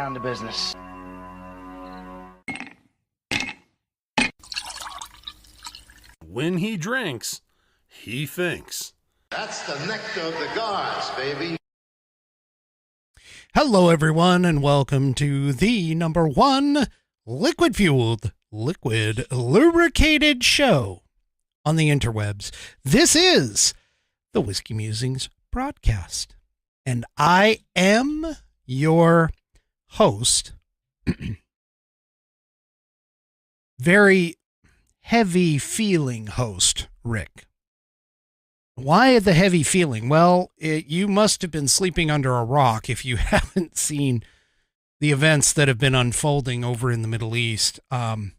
down to business. When he drinks, he thinks. That's the nectar of the gods, baby. Hello, everyone, and welcome to the #1 liquid-fueled, liquid lubricated show on the interwebs. This is the Whiskey Musings Broadcast, and I am your host. Very heavy feeling host, Rick. Why the heavy feeling? Well, you must have been sleeping under a rock if you haven't seen the events that have been unfolding over in the Middle East. So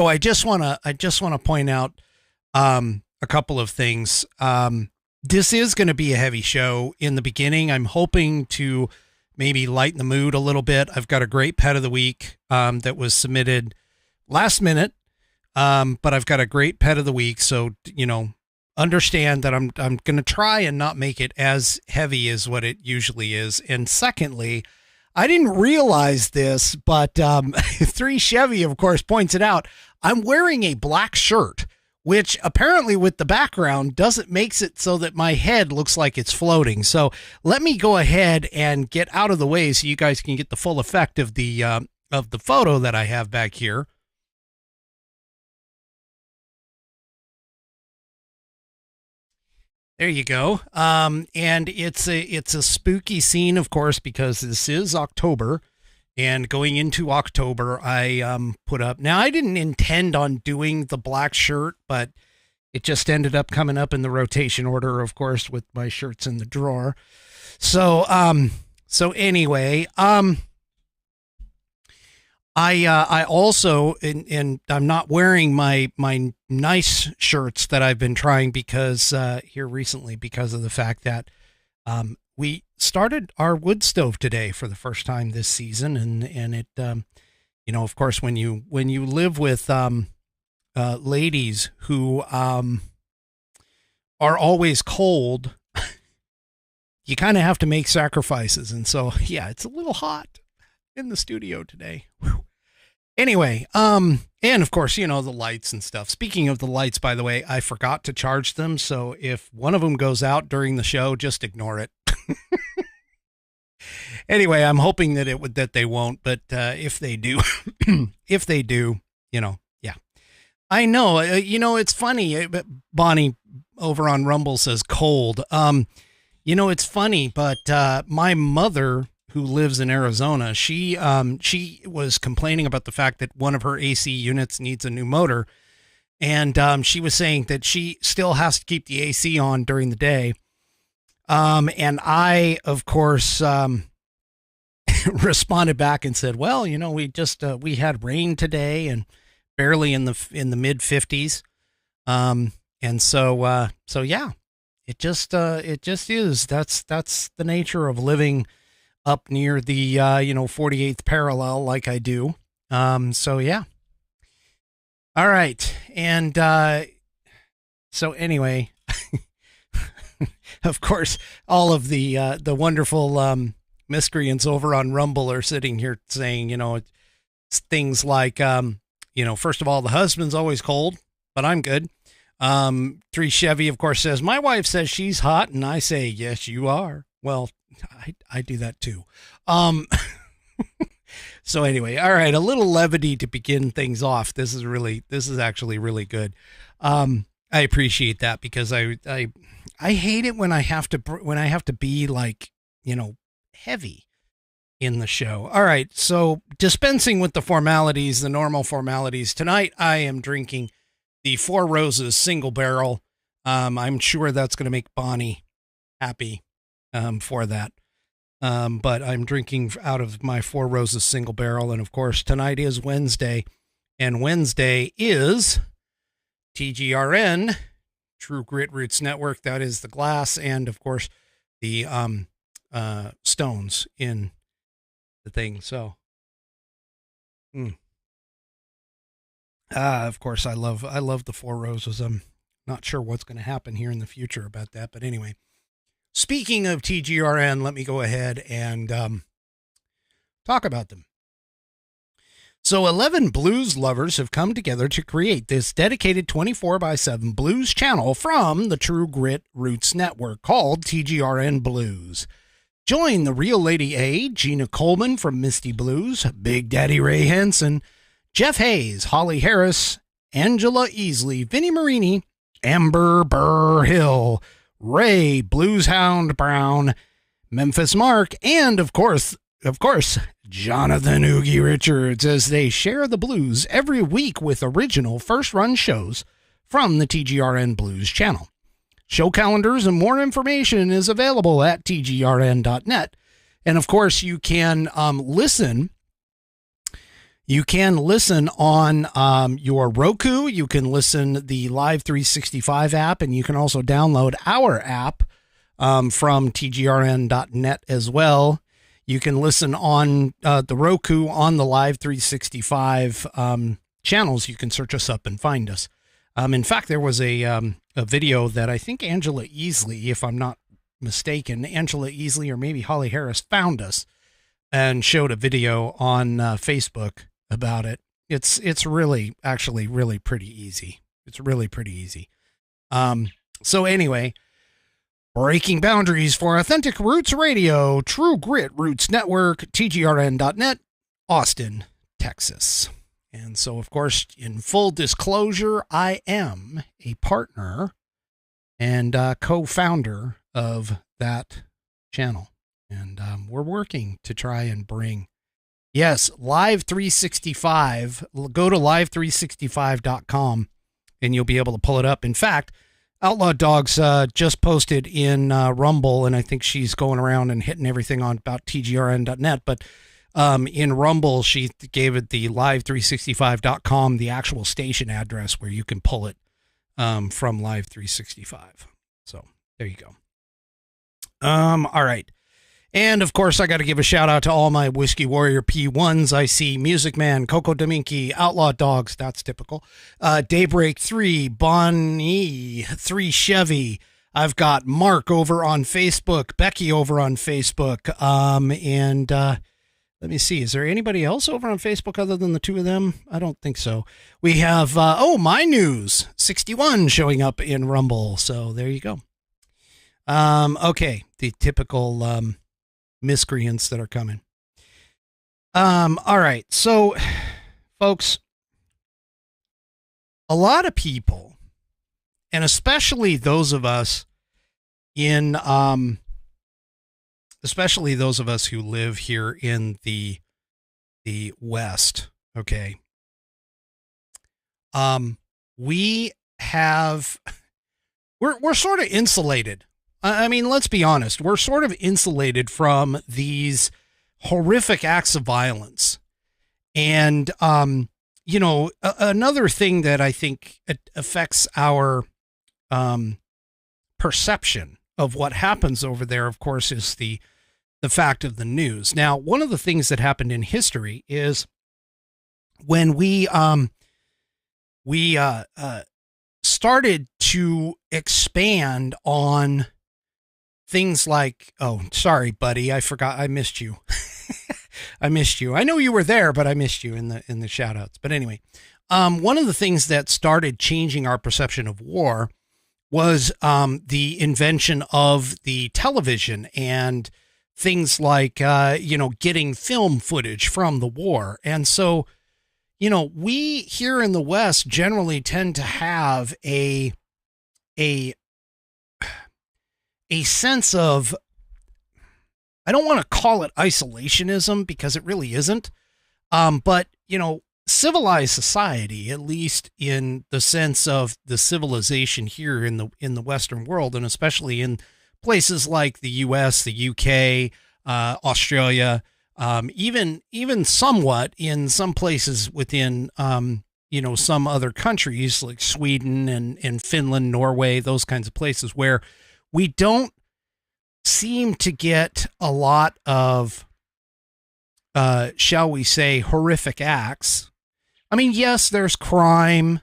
I just want to point out a couple of things. This is going to be a heavy show in the beginning. I'm hoping to maybe lighten the mood a little bit. I've got a great pet of the week that was submitted last minute. But I've got a great pet of the week. So, understand that I'm going to try and not make it as heavy as what it usually is. And secondly, I didn't realize this, but 3 Chevy, of course, points it out. I'm wearing a black shirt, which apparently with the background makes it so that my head looks like it's floating. So let me go ahead and get out of the way so you guys can get the full effect of the photo that I have back here. There you go. And it's a spooky scene, of course, because this is October, and going into October, I put up. Now, I didn't intend on doing the black shirt, but it just ended up coming up in the rotation order, of course, with my shirts in the drawer. So anyway, I also, and I'm not wearing my nice shirts that I've been trying because here recently, because of the fact that we started our wood stove today for the first time this season, and it of course when you live with ladies who are always cold, you kind of have to make sacrifices, and so yeah, it's a little hot in the studio today. Whew. Anyway, and of course, the lights and stuff. Speaking of the lights, by the way, I forgot to charge them. So if one of them goes out during the show, just ignore it. Anyway, I'm hoping that they won't, but if they do, yeah. I know, it's funny. Bonnie over on Rumble says cold. It's funny, but my mother, who lives in Arizona, she was complaining about the fact that one of her AC units needs a new motor. And she was saying that she still has to keep the AC on during the day. And I, of course, responded back and said, well, we had rain today and barely in the mid 50s. And so yeah, it just is. That's the nature of living up near the 48th parallel like I do. So yeah. All right. And so anyway, of course, all of the wonderful miscreants over on Rumble are sitting here saying, things like, first of all, the husband's always cold, but I'm good. 3 Chevy, of course, says, my wife says she's hot, and I say, yes, you are. Well, I do that too. So anyway, all right, a little levity to begin things off. This is actually really good. I appreciate that because I hate it when I have to be like, heavy in the show. All right. So dispensing with the normal formalities tonight, I am drinking the Four Roses single barrel. I'm sure that's going to make Bonnie happy. For that. But I'm drinking out of my Four Roses single barrel. And of course, tonight is Wednesday, and Wednesday is TGRN, True Grit Roots Network. That is the glass. And of course, the stones in the thing. So, of course, I love the Four Roses. I'm not sure what's going to happen here in the future about that, but anyway. speaking of TGRN, let me go ahead and talk about them. So 11 blues lovers have come together to create this dedicated 24/7 blues channel from the True Grit Roots Network called TGRN Blues. Join the Real Lady A, Gina Coleman from Misty Blues, Big Daddy Ray Henson, Jeff Hayes, Holly Harris, Angela Easley, Vinnie Marini, Amber Burr Hill, Ray Blueshound Brown, Memphis Mark, and of course, Jonathan Oogie Richards, as they share the blues every week with original first-run shows from the TGRN Blues channel. Show calendars and more information is available at tgrn.net. And of course, you can listen. You can listen on your Roku. You can listen the Live 365 app, and you can also download our app from tgrn.net as well. You can listen on the Roku on the Live 365 channels. You can search us up and find us. In fact, there was a video that I think Angela Easley, if I'm not mistaken, Angela Easley or maybe Holly Harris found us and showed a video on Facebook about it. It's really, actually really pretty easy. It's really pretty easy. So anyway, breaking boundaries for authentic roots radio, True Grit Roots Network, tgrn.net, Austin, Texas. And so, of course, in full disclosure, I am a partner and co-founder of that channel. And we're working to try and bring, yes, Live 365. Go to live365.com and you'll be able to pull it up. In fact, Outlaw Dogs just posted in Rumble, and I think she's going around and hitting everything on about tgrn.net. But in Rumble, she gave it the live365.com, the actual station address where you can pull it from Live 365. So there you go. All right. And of course, I got to give a shout out to all my Whiskey Warrior P1s. I see Music Man, Coco Dominki, Outlaw Dogs. That's typical. Daybreak 3, Bonnie 3 Chevy. I've got Mark over on Facebook, Becky over on Facebook. And let me see. Is there anybody else over on Facebook other than the two of them? I don't think so. We have, My News 61 showing up in Rumble. So there you go. Okay. The typical, miscreants that are coming. All right. So, folks, a lot of people, and especially those of us in, especially those of us who live here in the West, okay, we're sort of insulated. I mean, let's be honest. We're sort of insulated from these horrific acts of violence. And, another thing that I think affects our perception of what happens over there, of course, is the fact of the news. Now, one of the things that happened in history is when we started to expand on things like, oh, sorry, buddy, I forgot. I missed you. I missed you. I know you were there, but I missed you in the shout outs. But anyway, one of the things that started changing our perception of war was the invention of the television and things like, getting film footage from the war. And so, we here in the West generally tend to have a sense of, I don't want to call it isolationism because it really isn't. But, civilized society, at least in the sense of the civilization here in the Western world, and especially in places like the US, the UK, Australia, even somewhat in some places within, some other countries like Sweden and Finland, Norway, those kinds of places where we don't seem to get a lot of, shall we say, horrific acts. I mean, yes, there's crime.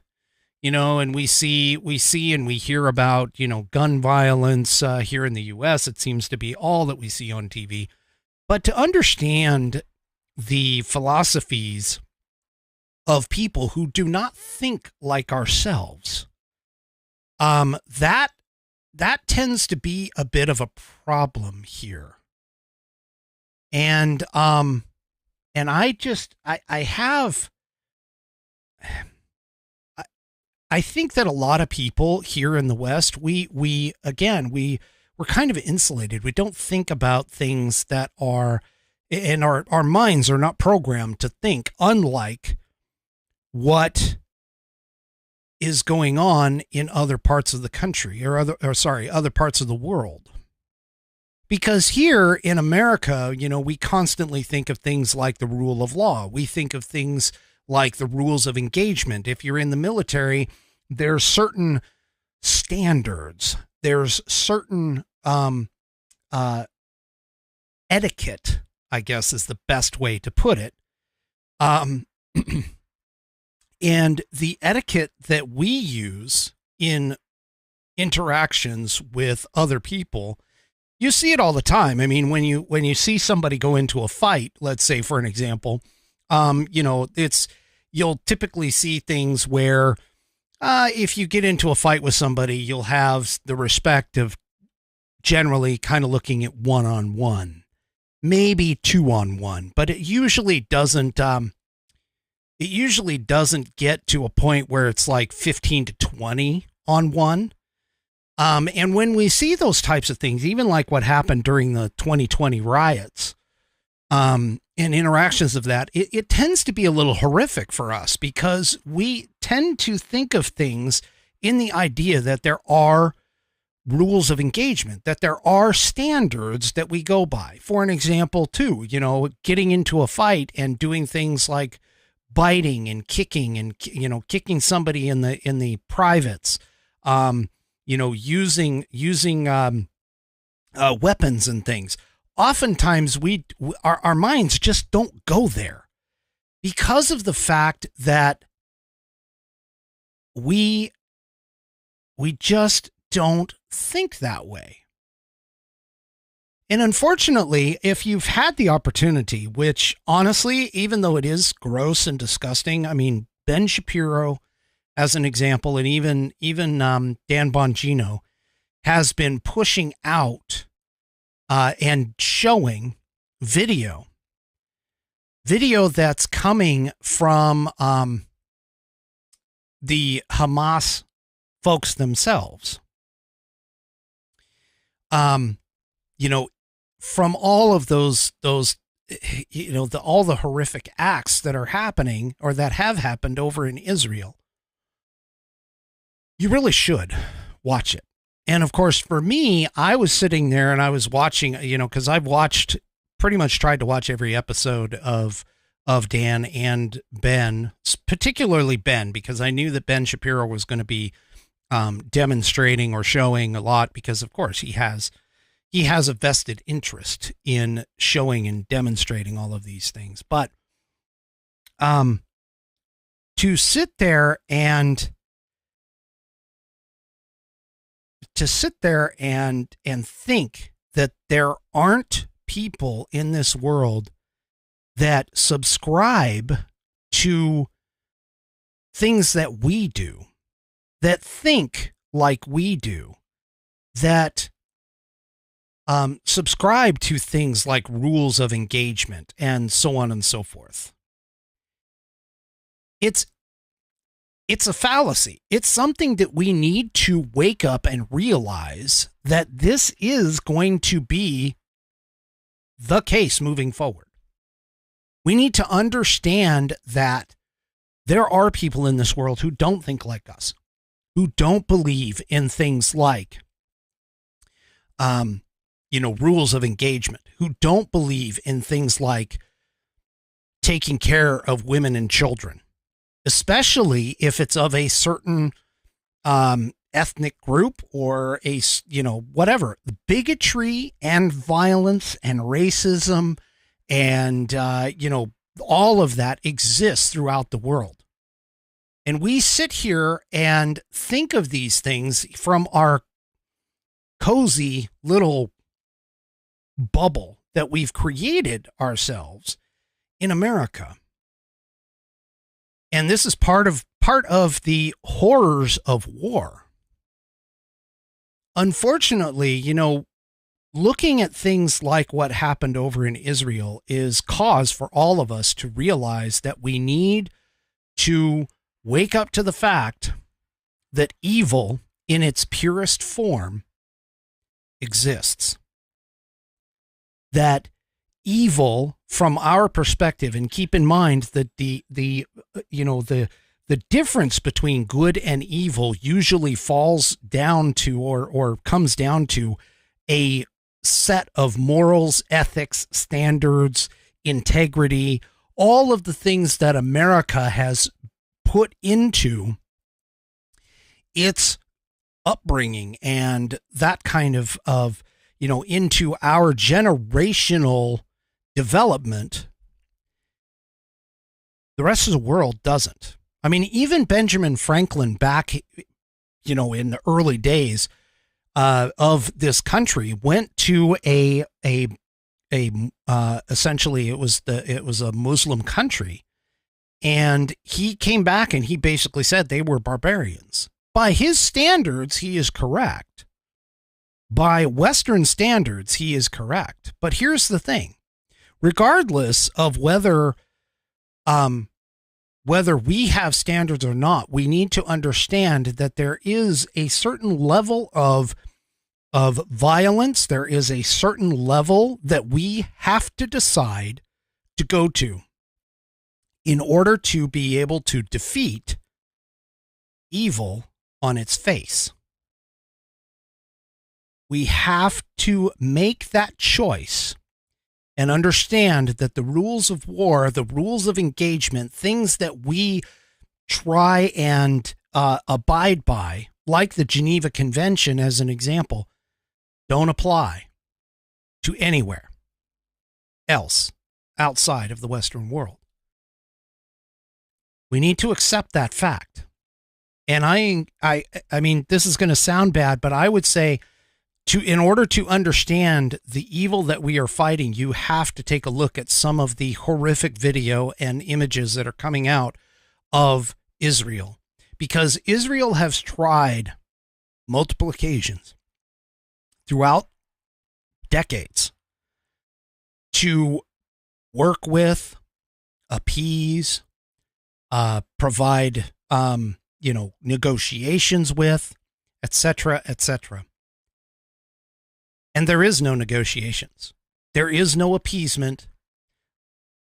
And we see and we hear about, gun violence here in the U.S. It seems to be all that we see on TV. But to understand the philosophies of people who do not think like ourselves, that tends to be a bit of a problem here. And I think that a lot of people here in the West, we're kind of insulated. We don't think about things that are, and our minds are not programmed to think unlike what is going on in other parts of the country other parts of the world. Because here in America, we constantly think of things like the rule of law. We think of things like the rules of engagement. If you're in the military, there's certain standards. There's certain etiquette, I guess is the best way to put it. And the etiquette that we use in interactions with other people, you see it all the time. I mean, when you see somebody go into a fight, let's say for an example, you'll typically see things where if you get into a fight with somebody, you'll have the respect of generally kind of looking at 1-on-1, maybe 2-on-1, but it usually doesn't get to a point where it's like 15 to 20 on one. And when we see those types of things, even like what happened during the 2020 riots, and interactions of that, it tends to be a little horrific for us because we tend to think of things in the idea that there are rules of engagement, that there are standards that we go by. For an example, too, getting into a fight and doing things like biting and kicking kicking somebody in the privates, using weapons and things. Oftentimes our minds just don't go there because of the fact that we just don't think that way. And unfortunately, if you've had the opportunity, which honestly, even though it is gross and disgusting, I mean, Ben Shapiro, as an example, and even Dan Bongino has been pushing out and showing video that's coming from the Hamas folks themselves. From all of those all the horrific acts that are happening or that have happened over in Israel, you really should watch it. And of course, for me, I was sitting there and I was watching, because I've tried to watch every episode of Dan and Ben, particularly Ben, because I knew that Ben Shapiro was going to be demonstrating or showing a lot because, of course, he has a vested interest in showing and demonstrating all of these things. But to sit there and think that there aren't people in this world that subscribe to things that we do, that think like we do, that subscribe to things like rules of engagement and so on and so forth. It's a fallacy. It's something that we need to wake up and realize that this is going to be the case moving forward. We need to understand that there are people in this world who don't think like us, who don't believe in things like, rules of engagement, who don't believe in things like taking care of women and children, especially if it's of a certain ethnic group or whatever. The bigotry and violence and racism and, all of that exists throughout the world. And we sit here and think of these things from our cozy little bubble that we've created ourselves in America. And this is part of the horrors of war. Unfortunately, you know, looking at things like what happened over in Israel is cause for all of us to realize that we need to wake up to the fact that evil in its purest form exists. That evil from our perspective, and keep in mind that the difference between good and evil usually falls down to or comes down to a set of morals, ethics, standards, integrity, all of the things that America has put into its upbringing and that kind of into our generational development. The rest of the world doesn't. I mean, even Benjamin Franklin back, in the early days of this country went to essentially it was a Muslim country, and he came back and he basically said they were barbarians. By his standards, he is correct. By Western standards, he is correct. But here's the thing. Regardless of whether we have standards or not, we need to understand that there is a certain level of violence. There is a certain level that we have to decide to go to in order to be able to defeat evil on its face. We have to make that choice and understand that the rules of war, the rules of engagement, things that we try and abide by, like the Geneva Convention as an example, don't apply to anywhere else outside of the Western world. We need to accept that fact. And I mean, this is going to sound bad, but I would say in order to understand the evil that we are fighting, you have to take a look at some of the horrific video and images that are coming out of Israel, because Israel has tried multiple occasions throughout decades to work with, appease, provide, negotiations with, etc., etc. And there is no negotiations. There is no appeasement.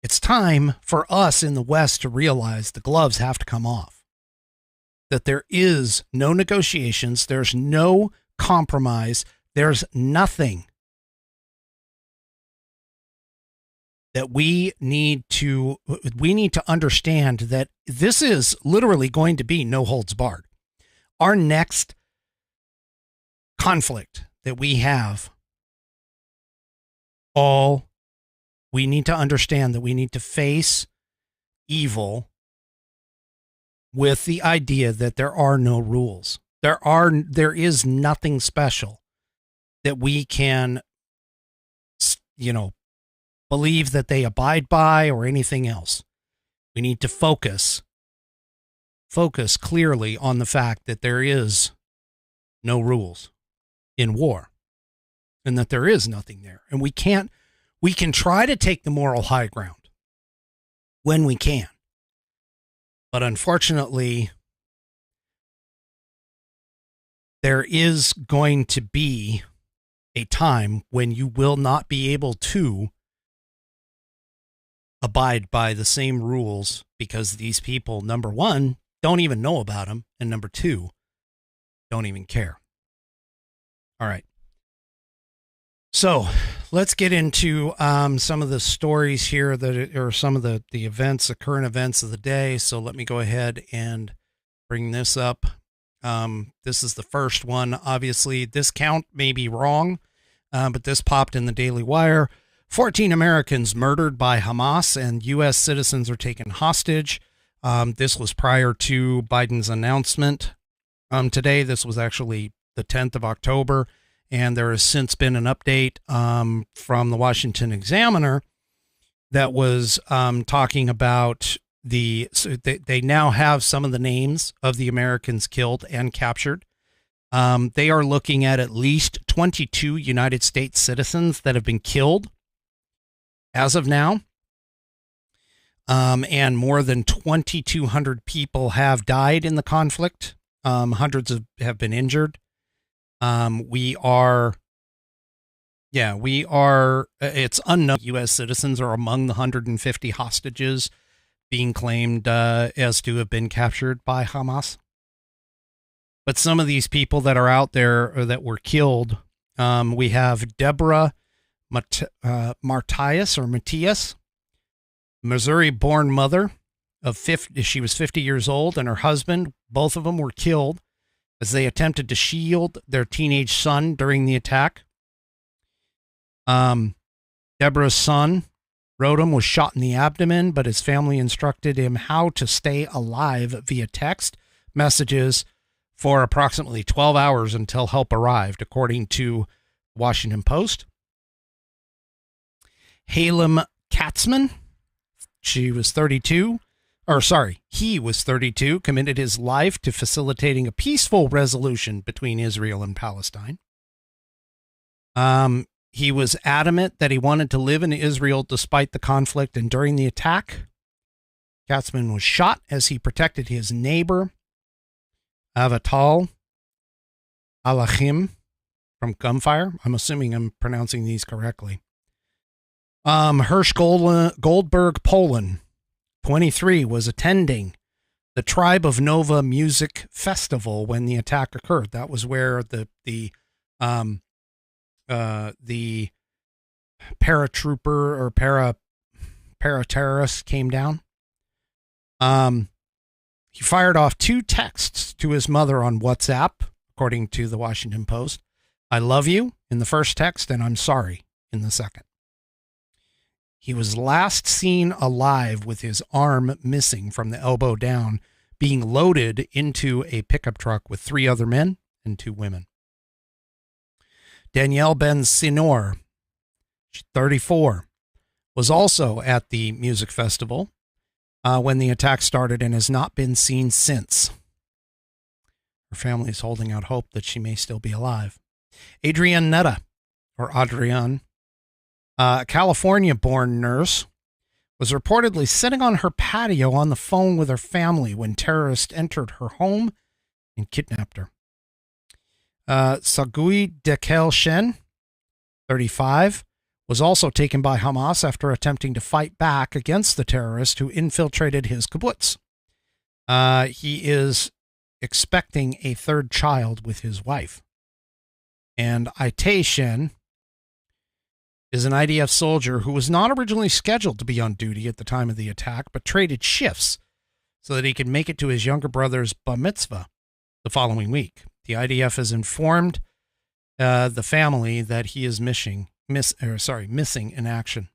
It's time for us in the West to realize the gloves have to come off. That there is no negotiations. There's no compromise. There's nothing that we need to understand that this is literally going to be no holds barred. Our next conflict that we have, we need to understand that we need to face evil with the idea that there are no rules. There is nothing special that we can, believe that they abide by or anything else. We need to focus clearly on the fact that there is no rules in war and that there is nothing there. And we can try to take the moral high ground when we can. But unfortunately, there is going to be a time when you will not be able to abide by the same rules because these people, number one, don't even know about them, and number two, don't even care. All right. So let's get into some of the stories here or some of the events, the current events of the day. So let me go ahead and bring this up. This is the first one. Obviously, this count may be wrong, but this popped in the Daily Wire. 14 Americans murdered by Hamas and U.S. citizens are taken hostage. This was prior to Biden's announcement today. This was actually the 10th of October, and there has since been an update from the Washington Examiner that was talking about they now have some of the names of the Americans killed and captured. They are looking at least 22 United States citizens that have been killed as of now. And more than 2,200 people have died in the conflict. Hundreds have been injured. It's unknown. U.S. citizens are among the 150 hostages being claimed as to have been captured by Hamas. But some of these people that are out there or that were killed, we have Deborah Matthias, Missouri-born mother of 50. She was 50 years old, and her husband. Both of them were killed as they attempted to shield their teenage son during the attack. Deborah's son, Rodham, was shot in the abdomen, but his family instructed him how to stay alive via text messages for approximately 12 hours until help arrived, according to Washington Post. Halem Katzman, he was 32, committed his life to facilitating a peaceful resolution between Israel and Palestine. He was adamant that he wanted to live in Israel despite the conflict, and during the attack, Katzman was shot as he protected his neighbor, Avital Alachim, from gunfire. I'm assuming I'm pronouncing these correctly. Hirsch Goldberg Poland, 23, was attending the Tribe of Nova Music Festival when the attack occurred. That was where the paratrooper or para-terrorist came down. He fired off 2 texts to his mother on WhatsApp, according to the Washington Post. I love you in the first text, and I'm sorry in the second. He was last seen alive with his arm missing from the elbow down, being loaded into a pickup truck with 3 other men and 2 women. Danielle Ben Sinor, 34, was also at the music festival when the attack started and has not been seen since. Her family is holding out hope that she may still be alive. Adrienne Netta, or Adrienne, a California-born nurse, was reportedly sitting on her patio on the phone with her family when terrorists entered her home and kidnapped her. Sagui Dekel Shen, 35, was also taken by Hamas after attempting to fight back against the terrorists who infiltrated his kibbutz. He is expecting a 3rd child with his wife. And Itay Shen is an IDF soldier who was not originally scheduled to be on duty at the time of the attack, but traded shifts so that he could make it to his younger brother's bar mitzvah the following week. The IDF has informed the family that he is missing in action.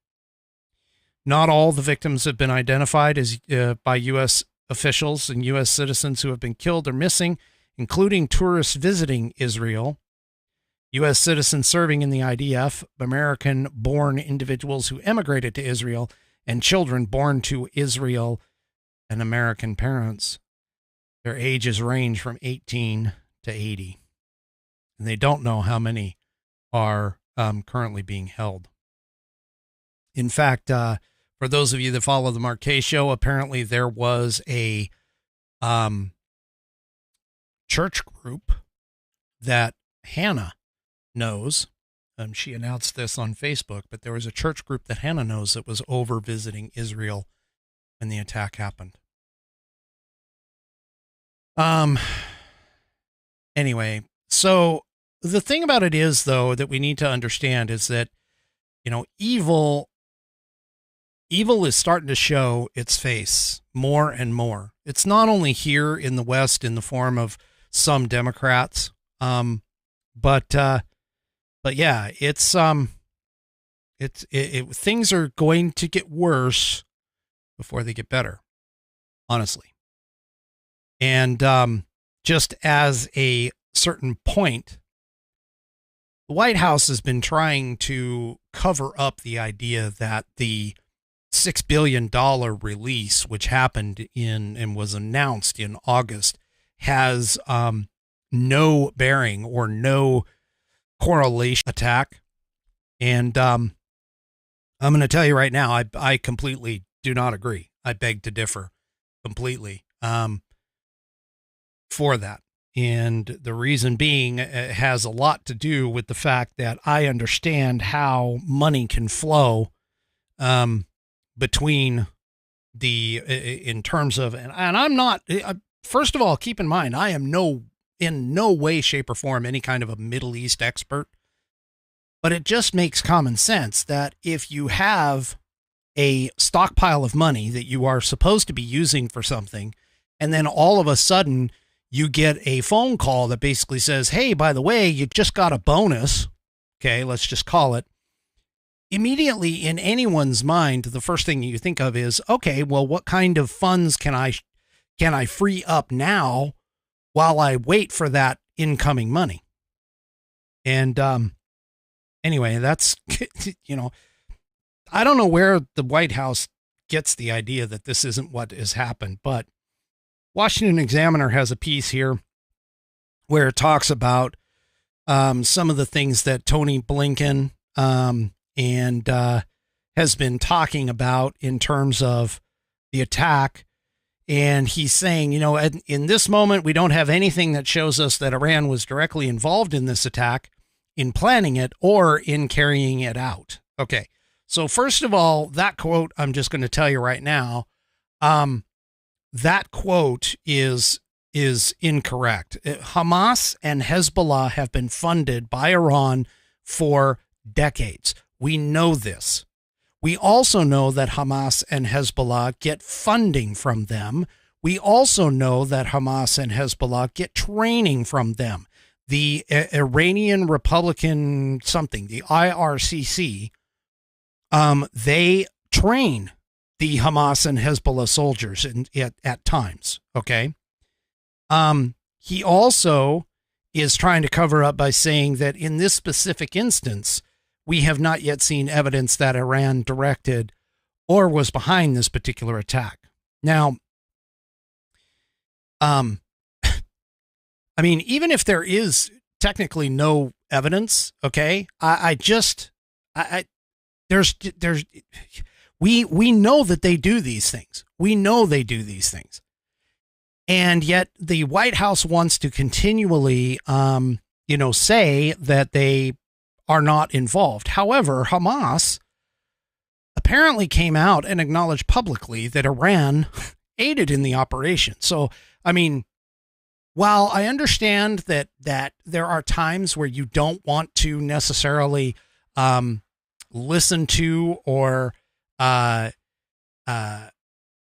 Not all the victims have been identified as by U.S. officials, and U.S. citizens who have been killed or missing, including tourists visiting Israel, U.S. citizens serving in the IDF, American-born individuals who emigrated to Israel, and children born to Israel and American parents. Their ages range from 18 to 80. And they don't know how many are currently being held. In fact, for those of you that follow the Marquet Show, apparently there was a church group that Hannah knows. She announced this on Facebook, but there was a church group that Hannah knows that was over visiting Israel when the attack happened. Anyway, so the thing about it is, though, that we need to understand is that, evil is starting to show its face more and more. It's not only here in the West in the form of some Democrats, but yeah, things are going to get worse before they get better. honestly. And just as a certain point, the White House has been trying to cover up the idea that the $6 billion release, which happened in and was announced in August, has no bearing or no correlation attack. And I'm going to tell you right now, I completely do not agree. I beg to differ completely for that. And the reason being has a lot to do with the fact that I understand how money can flow between in terms of, and I'm not, first of all, keep in mind, I am in no way, shape, or form any kind of a Middle East expert, but it just makes common sense that if you have a stockpile of money that you are supposed to be using for something, and then all of a sudden you get a phone call that basically says, hey, by the way, you just got a bonus. Okay, let's just call it. Immediately in anyone's mind, the first thing you think of is, okay, well, what kind of funds can I free up now while I wait for that incoming money? And anyway, that's, I don't know where the White House gets the idea that this isn't what has happened, but Washington Examiner has a piece here where it talks about some of the things that Tony Blinken has been talking about in terms of the attack. And he's saying, in this moment, we don't have anything that shows us that Iran was directly involved in this attack, in planning it, or in carrying it out. Okay. So first of all, that quote, I'm just going to tell you right now, that quote is incorrect. Hamas and Hezbollah have been funded by Iran for decades. We know this. We also know that Hamas and Hezbollah get funding from them. We also know that Hamas and Hezbollah get training from them. The Iranian Republican something, the IRCC, they train the Hamas and Hezbollah soldiers at times. Okay. He also is trying to cover up by saying that in this specific instance, we have not yet seen evidence that Iran directed or was behind this particular attack. Now, I mean, even if there is technically no evidence, okay, we know that they do these things. We know they do these things. And yet the White House wants to continually, say that they are not involved. However, Hamas apparently came out and acknowledged publicly that Iran aided in the operation. So, I mean, while I understand that there are times where you don't want to necessarily listen to or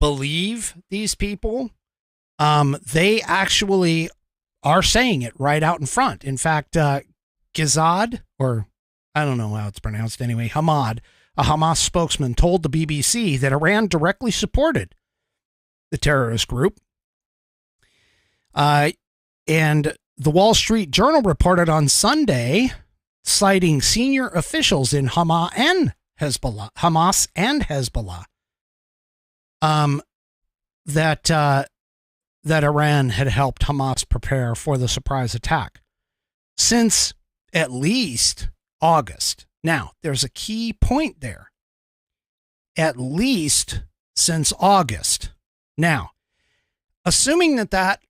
believe these people, they actually are saying it right out in front. In fact, Gizad, or I don't know how it's pronounced anyway, Hamad, a Hamas spokesman, told the BBC that Iran directly supported the terrorist group. And the Wall Street Journal reported on Sunday, citing senior officials in Hamas and Hezbollah, that Iran had helped Hamas prepare for the surprise attack since at least August. Now, there's a key point there. At least since August. Now, assuming that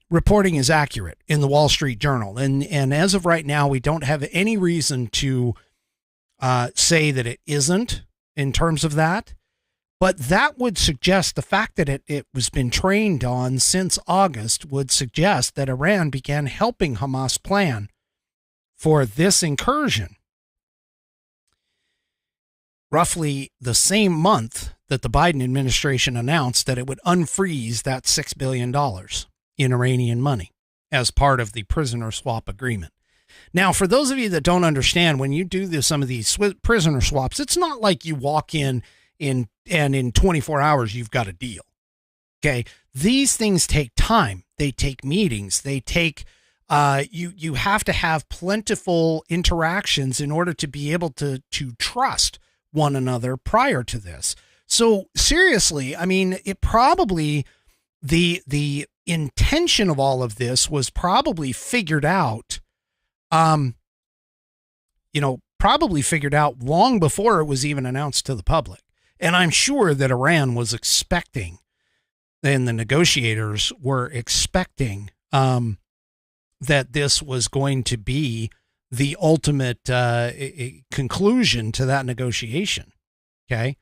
reporting is accurate in the Wall Street Journal, and as of right now, we don't have any reason to say that it isn't in terms of that. But that would suggest the fact that it was been trained on since August would suggest that Iran began helping Hamas plan for this incursion roughly the same month that the Biden administration announced that it would unfreeze that $6 billion in Iranian money as part of the prisoner swap agreement. Now, for those of you that don't understand, when you do some of these prisoner swaps, it's not like you walk in 24 hours, you've got a deal. Okay. These things take time. They take meetings. They take, you have to have plentiful interactions in order to be able to trust one another prior to this. So seriously, I mean, it probably, the intention of all of this was probably figured out, probably figured out long before it was even announced to the public. And I'm sure that Iran was expecting, and the negotiators were expecting, that this was going to be the ultimate conclusion to that negotiation. Okay.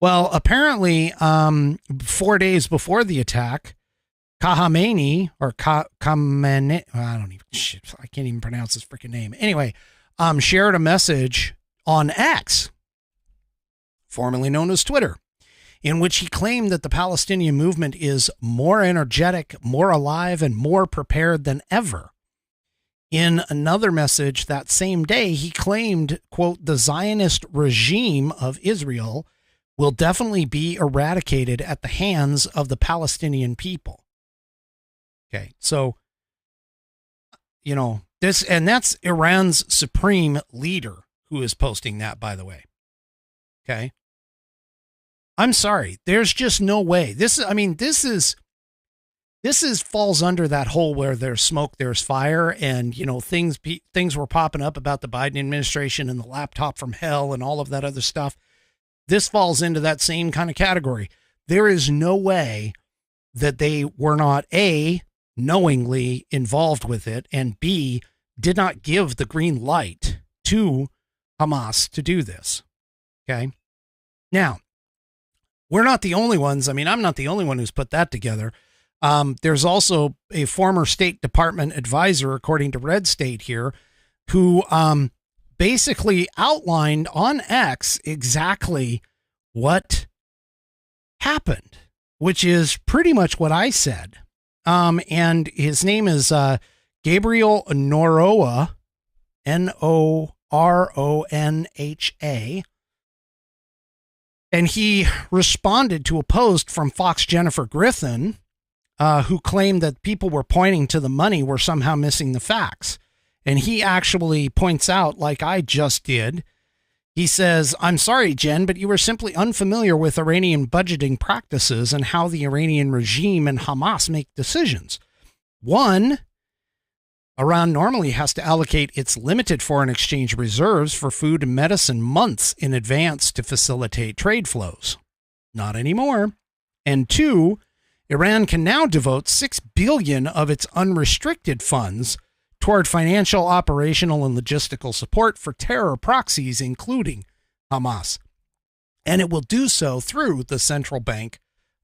Well, apparently, 4 days before the attack, Khamenei, or Khamenei, I can't even pronounce his freaking name. Anyway, shared a message on X, formerly known as Twitter, in which he claimed that the Palestinian movement is more energetic, more alive, and more prepared than ever. In another message that same day, he claimed, quote, the Zionist regime of Israel will definitely be eradicated at the hands of the Palestinian people. Okay, so, this, and that's Iran's supreme leader who is posting that, by the way. Okay. I'm sorry. There's just no way. This falls under that hole where there's smoke, there's fire, and, things were popping up about the Biden administration and the laptop from hell and all of that other stuff. This falls into that same kind of category. There is no way that they were not, A, knowingly involved with it, and B, did not give the green light to Hamas to do this. Okay. Now, we're not the only ones. I mean, I'm not the only one who's put that together. There's also a former State Department advisor, according to Red State here, who basically outlined on X exactly what happened, which is pretty much what I said. And his name is Gabriel Noroha, Noronha. And he responded to a post from Fox Jennifer Griffin, who claimed that people were pointing to the money were somehow missing the facts. And he actually points out, like I just did, he says, I'm sorry, Jen, but you were simply unfamiliar with Iranian budgeting practices and how the Iranian regime and Hamas make decisions. One, Iran normally has to allocate its limited foreign exchange reserves for food and medicine months in advance to facilitate trade flows. Not anymore. And two, Iran can now devote $6 billion of its unrestricted funds toward financial, operational, and logistical support for terror proxies, including Hamas. And it will do so through the Central Bank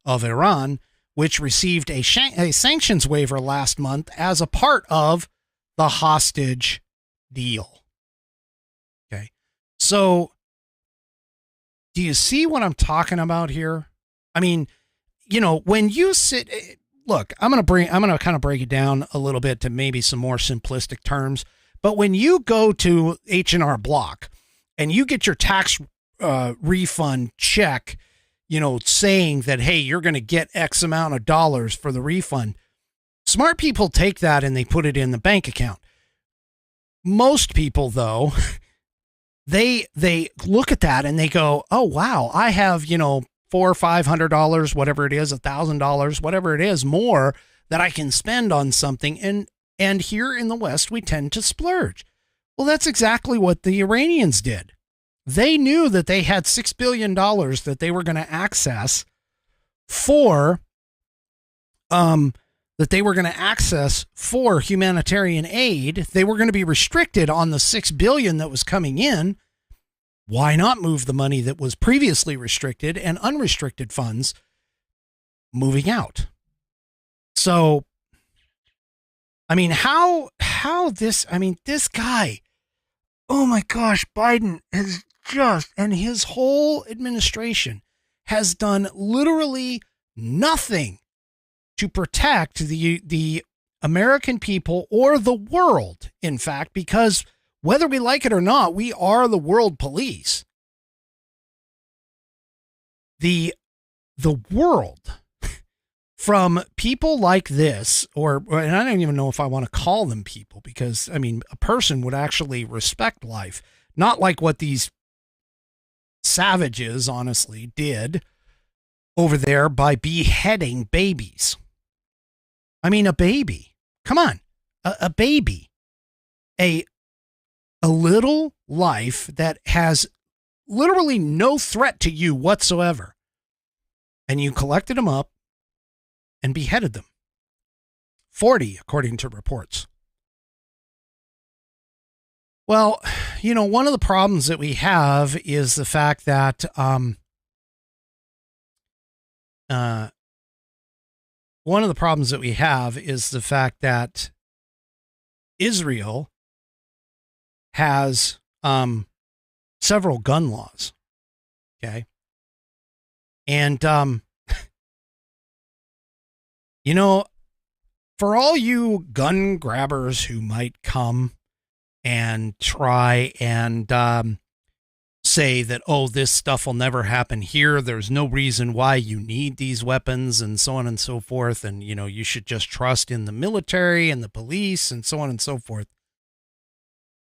of Iran, which received a sanctions waiver last month as a part of the hostage deal. Okay. So do you see what I'm talking about here? I mean, when you sit, look, I'm going to kind of break it down a little bit to maybe some more simplistic terms. But when you go to H&R Block and you get your tax refund check, saying that, hey, you're going to get X amount of dollars for the refund, smart people take that and they put it in the bank account. Most people, though, they look at that and they go, oh, wow, I have, $400 or $500, whatever it is, $1,000, whatever it is, more that I can spend on something. And here in the West, we tend to splurge. Well, that's exactly what the Iranians did. They knew that they had $6 billion that they were going to access for, humanitarian aid. They were going to be restricted on the $6 billion that was coming in. Why not move the money that was previously restricted and unrestricted funds moving out? So, I mean, this guy, oh my gosh, Biden has and his whole administration has done literally nothing to protect the American people or the world, in fact, because whether we like it or not, we are the world police. The world from people like this, and I don't even know if I want to call them people, because, I mean, a person would actually respect life, not like what these savages, honestly, did over there by beheading babies. I mean, a baby. Come on. A baby. A little life that has literally no threat to you whatsoever. And you collected them up and beheaded them. 40, according to reports. Well, you know, one of the problems that we have is the fact that Israel has several gun laws. Okay. And you know, for all you gun grabbers who might come and try and say that, oh, this stuff will never happen here, there's no reason why you need these weapons, and so on and so forth, and, you know, you should just trust in the military and the police and so on and so forth.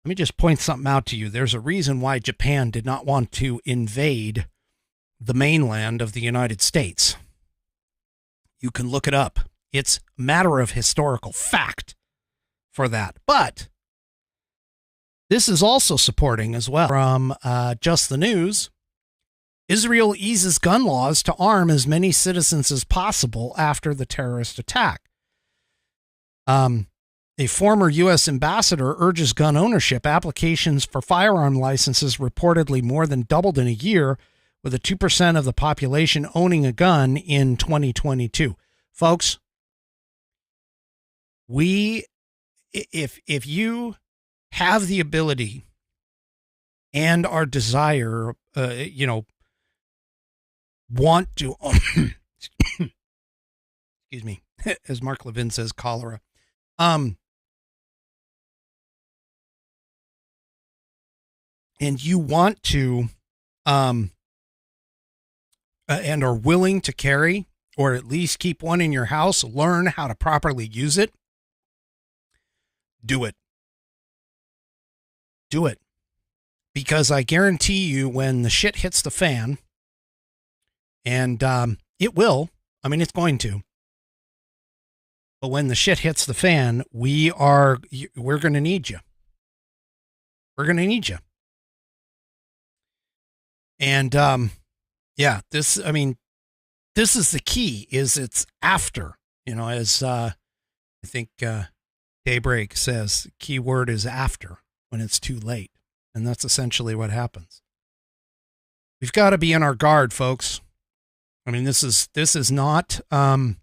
Let me just point something out to you. There's a reason why Japan did not want to invade the mainland of the United States. You can look it up. It's a matter of historical fact for that. But this is also supporting as well from Just the News. Israel eases gun laws to arm as many citizens as possible after the terrorist attack. A former U.S. ambassador urges gun ownership. Applications for firearm licenses reportedly more than doubled in a year, with a 2% of the population owning a gun in 2022. Folks, if you have the ability and our desire, want to, excuse me, as Mark Levin says, cholera. And you want to, and are willing to carry, or at least keep one in your house, learn how to properly use it, do it. Do it. Because I guarantee you, when the shit hits the fan, and it will, I mean, it's going to, but when the shit hits the fan, we're going to need you. We're going to need you. And, yeah, this is the key, is it's after, as I think Daybreak says, the key word is after, when it's too late. And that's essentially what happens. We've got to be on our guard, folks. I mean, this is not going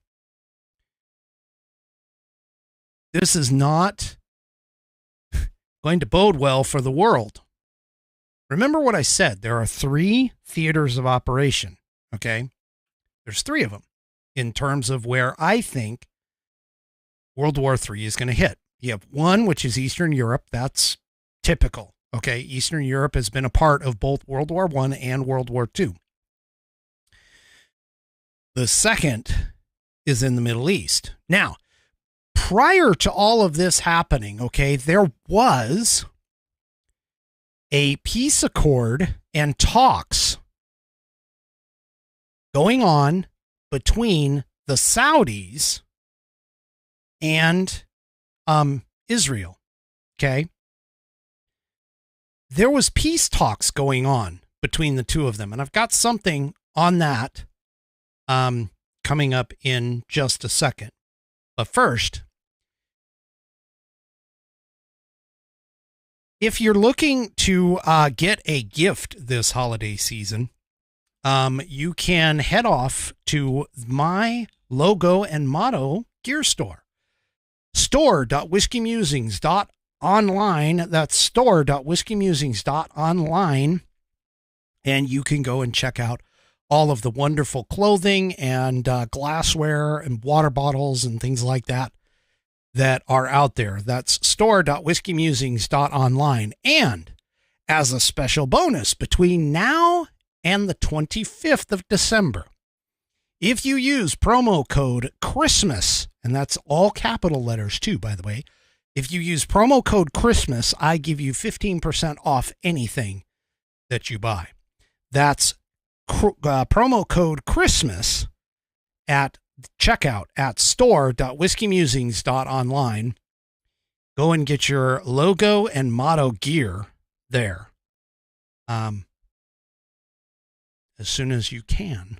to bode well for the world. Remember what I said. There are 3 theaters of operation. Okay. There's 3 of them in terms of where I think World War III is going to hit. You have one, which is Eastern Europe. That's typical. Okay. Eastern Europe has been a part of both World War I and World War II. The second is in the Middle East. Now, prior to all of this happening, okay, there was a peace accord and talks going on between the Saudis and Israel. Okay. There was peace talks going on between the two of them. And I've got something on that coming up in just a second. But first, if you're looking to get a gift this holiday season, you can head off to my logo and motto gear store. Store.whiskeymusings.online. That's store.whiskeymusings.online. And you can go and check out all of the wonderful clothing and glassware and water bottles and things like that are out there. That's store.whiskeymusings.online. And as a special bonus, between now and the 25th of December, If you use promo code Christmas, and that's all capital letters too, by the way, if you use promo code Christmas, I give you 15% off anything that you buy. That's promo code Christmas at checkout at store.whiskeymusings.online. Go and get your logo and motto gear there as soon as you can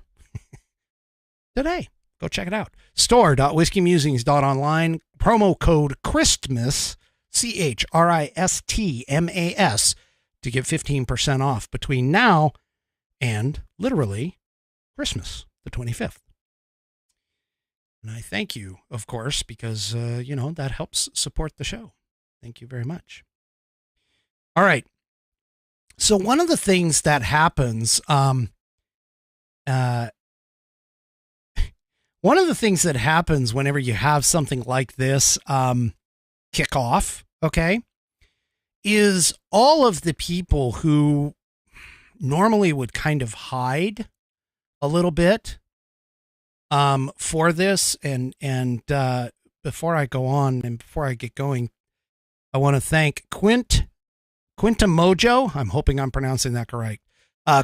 today. Go check it out. Store.whiskeymusings.online. Promo code Christmas, CHRISTMAS, to get 15% off between now and literally Christmas, the 25th. And I thank you, of course, because, that helps support the show. Thank you very much. All right. So one of the things that happens, whenever you have something like this kick off, okay, is all of the people who normally would kind of hide a little bit for this. And before I go on and before I get going, I want to thank Quinta Mojo. I'm hoping I'm pronouncing that correct.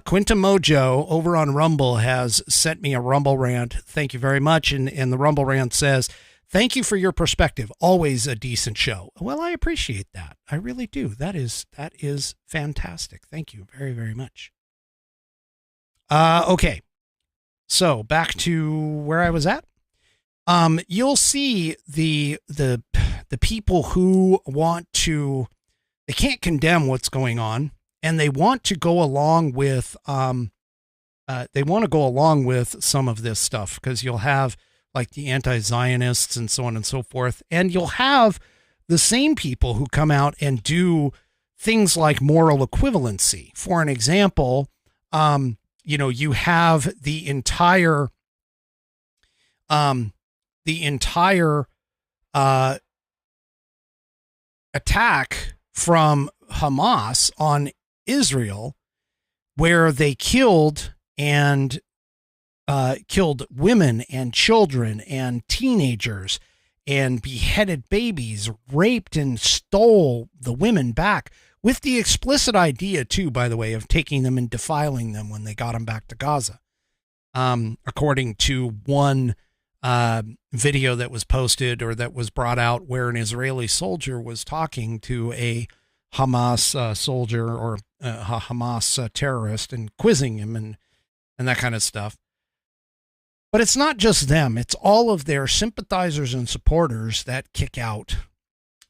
Quinta Mojo over on Rumble has sent me a Rumble rant. Thank you very much. And the Rumble rant says, thank you for your perspective. Always a decent show. Well, I appreciate that. I really do. That is fantastic. Thank you very, very much. Okay. So back to where I was at. You'll see the people who they can't condemn what's going on, and they want to go along with some of this stuff, because you'll have like the anti-Zionists and so on and so forth, and you'll have the same people who come out and do things like moral equivalency. For an example, you have the entire attack from Hamas on Israel, where they killed women and children and teenagers and beheaded babies, raped and stole the women back, with the explicit idea too, by the way, of taking them and defiling them when they got them back to Gaza. According to one video that was posted or that was brought out, where an Israeli soldier was talking to a Hamas soldier or a Hamas terrorist and quizzing him and that kind of stuff. But it's not just them. It's all of their sympathizers and supporters that kick out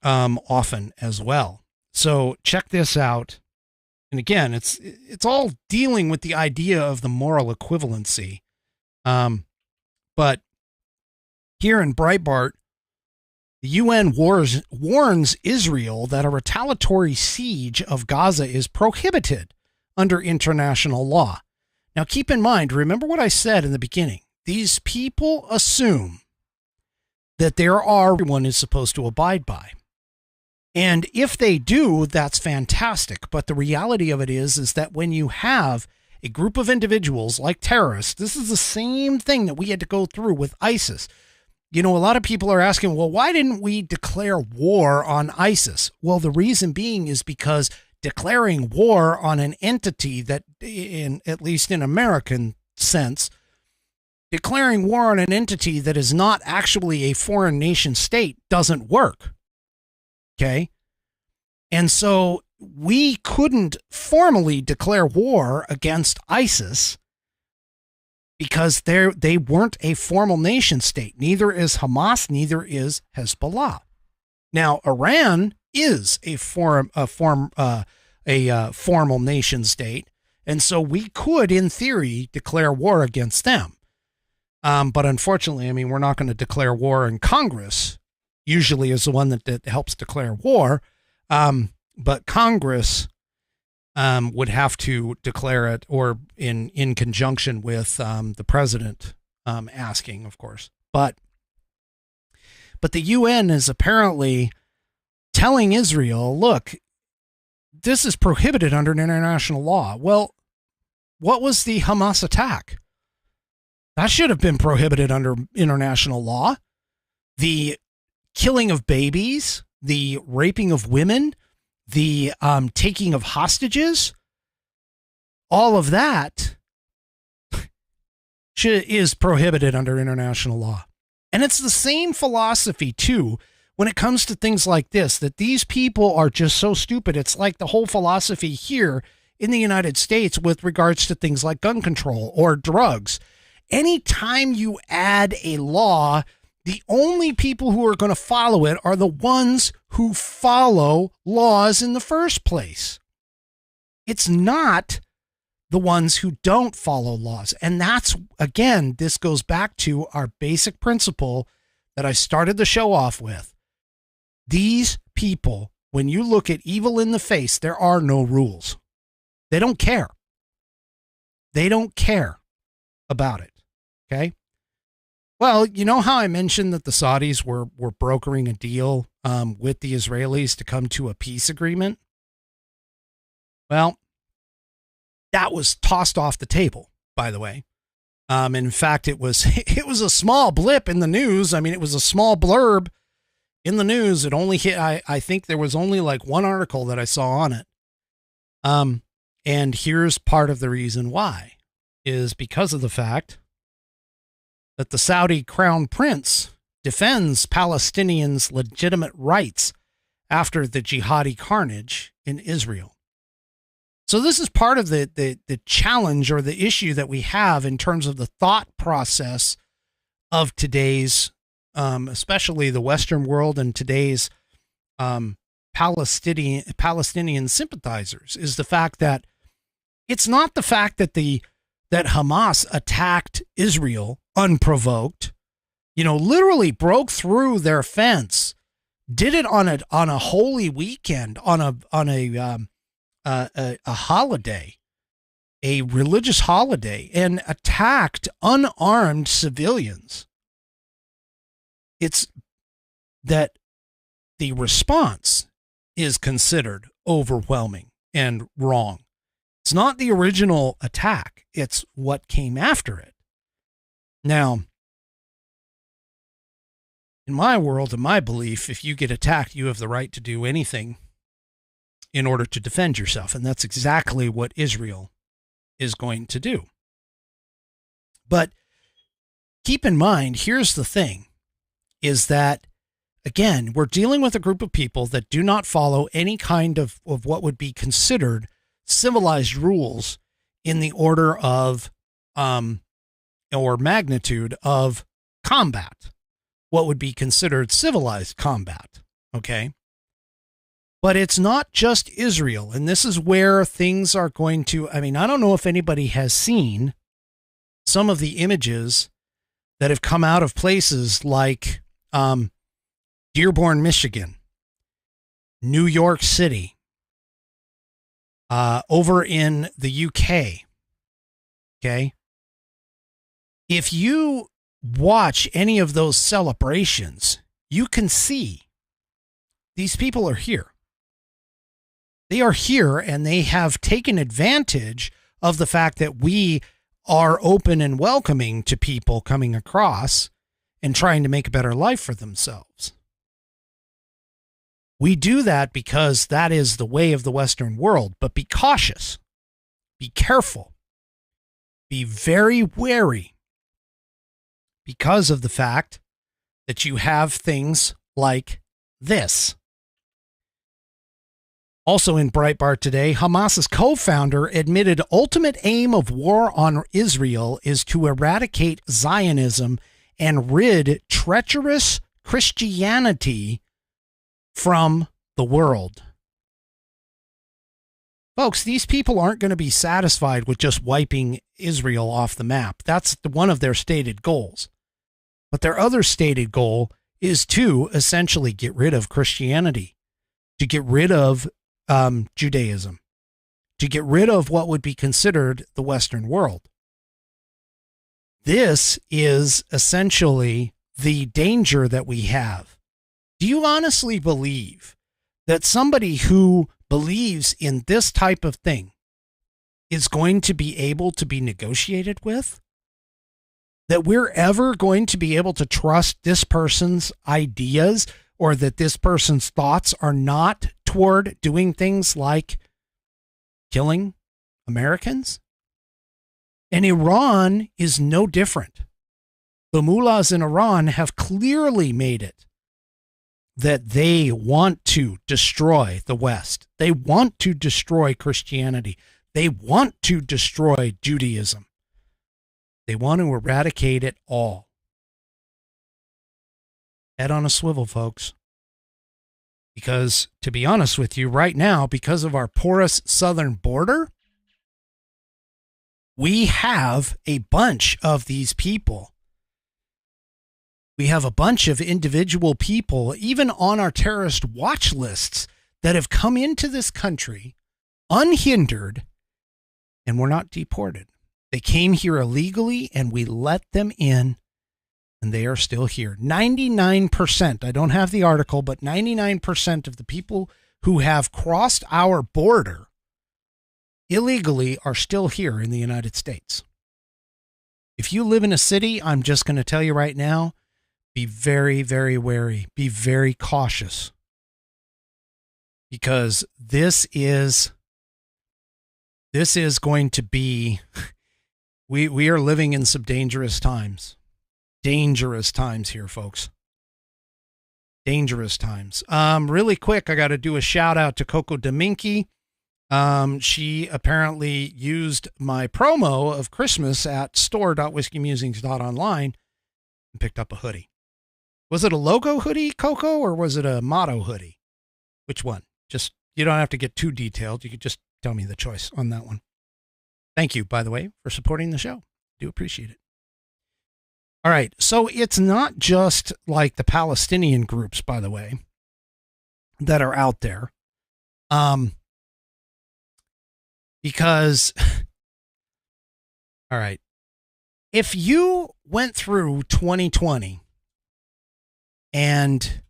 often as well. So check this out. And again, it's all dealing with the idea of the moral equivalency. But here in Breitbart, the UN warns Israel that a retaliatory siege of Gaza is prohibited under international law. Now, keep in mind, remember what I said in the beginning. These people assume that everyone is supposed to abide by. And if they do, that's fantastic. But the reality of it is that when you have a group of individuals like terrorists, this is the same thing that we had to go through with ISIS. A lot of people are asking, well, why didn't we declare war on ISIS? Well, the reason being is because declaring war on an entity that, at least in American sense, declaring war on an entity that is not actually a foreign nation state doesn't work. Okay? And so we couldn't formally declare war against ISIS because they weren't a formal nation state. Neither is Hamas, neither is Hezbollah. Now, Iran is a formal nation state, and so we could, in theory, declare war against them. But unfortunately, we're not going to declare war, in Congress usually is the one that helps declare war. But Congress would have to declare it, or in conjunction with the president asking, of course. But the UN is apparently telling Israel, look, this is prohibited under international law. Well, what was the Hamas attack? That should have been prohibited under international law. The killing of babies, the raping of women, the taking of hostages, all of that is prohibited under international law. And it's the same philosophy, too, when it comes to things like this, that these people are just so stupid. It's like the whole philosophy here in the United States with regards to things like gun control or drugs. Anytime you add a law, the only people who are going to follow it are the ones who follow laws in the first place. It's not the ones who don't follow laws. And that's, again, this goes back to our basic principle that I started the show off with. These people, when you look at evil in the face, there are no rules. They don't care. They don't care about it. Okay? Well, you know how I mentioned that the Saudis were brokering a deal with the Israelis to come to a peace agreement? Well, that was tossed off the table, by the way. In fact, it was a small blip in the news. I mean, it was a small blurb in the news. It only hit, I think there was only like one article that I saw on it. And here's part of the reason why, is because of the fact that the Saudi crown prince defends Palestinians' legitimate rights after the jihadi carnage in Israel. So this is part of the challenge or the issue that we have in terms of the thought process of today's, especially the Western world and today's Palestinian sympathizers, is the fact that it's not the fact that that Hamas attacked Israel unprovoked, literally broke through their fence, did it on a holy weekend, on a holiday, a religious holiday, and attacked unarmed civilians. It's that the response is considered overwhelming and wrong. It's not the original attack. It's what came after it. Now, in my world, in my belief, if you get attacked, you have the right to do anything in order to defend yourself. And that's exactly what Israel is going to do. But keep in mind, here's the thing, is that, again, we're dealing with a group of people that do not follow any kind of what would be considered civilized rules in the order of, or magnitude of combat, what would be considered civilized combat. Okay. But it's not just Israel. And this is where things are going to, I don't know if anybody has seen some of the images that have come out of places like Dearborn, Michigan, New York City, over in the UK. Okay. If you watch any of those celebrations, you can see these people are here. They are here, and they have taken advantage of the fact that we are open and welcoming to people coming across and trying to make a better life for themselves. We do that because that is the way of the Western world. But be cautious. Be careful. Be very wary, because of the fact that you have things like this. Also in Breitbart today, Hamas's co-founder admitted ultimate aim of war on Israel is to eradicate Zionism and rid treacherous Christianity from the world. Folks, these people aren't going to be satisfied with just wiping Israel off the map. That's one of their stated goals. But their other stated goal is to essentially get rid of Christianity, to get rid of Judaism, to get rid of what would be considered the Western world. This is essentially the danger that we have. Do you honestly believe that somebody who believes in this type of thing is going to be able to be negotiated with? that we're ever going to be able to trust this person's ideas or that this person's thoughts are not toward doing things like killing Americans? And Iran is no different. The mullahs in Iran have clearly made it that they want to destroy the West. They want to destroy Christianity. They want to destroy Judaism. They want to eradicate it all. Head on a swivel, folks. Because, to be honest with you, right now, because of our porous southern border, we have a bunch of these people. We have a bunch of individual people, even on our terrorist watch lists, that have come into this country unhindered and were not deported. They came here illegally and we let them in, and they are still here. 99%, I don't have the article, but 99% of the people who have crossed our border illegally are still here in the United States. If you live in a city, I'm just going to tell you right now, be very, very wary. Be very cautious. Because this is going to be, we are living in some dangerous times. Dangerous times here, folks. Dangerous times. Really quick, I got to do a shout out to Coco Dominki. She apparently used my promo of Christmas at store.whiskeymusings.online and picked up a hoodie. Was it a logo hoodie, Coco, or was it a motto hoodie? Which one? Just, you don't have to get too detailed. You could just tell me the choice on that one. Thank you, by the way, for supporting the show. Do appreciate it. All right. So it's not just like the Palestinian groups, by the way, that are out there. Because, all right, if you went through 2020 and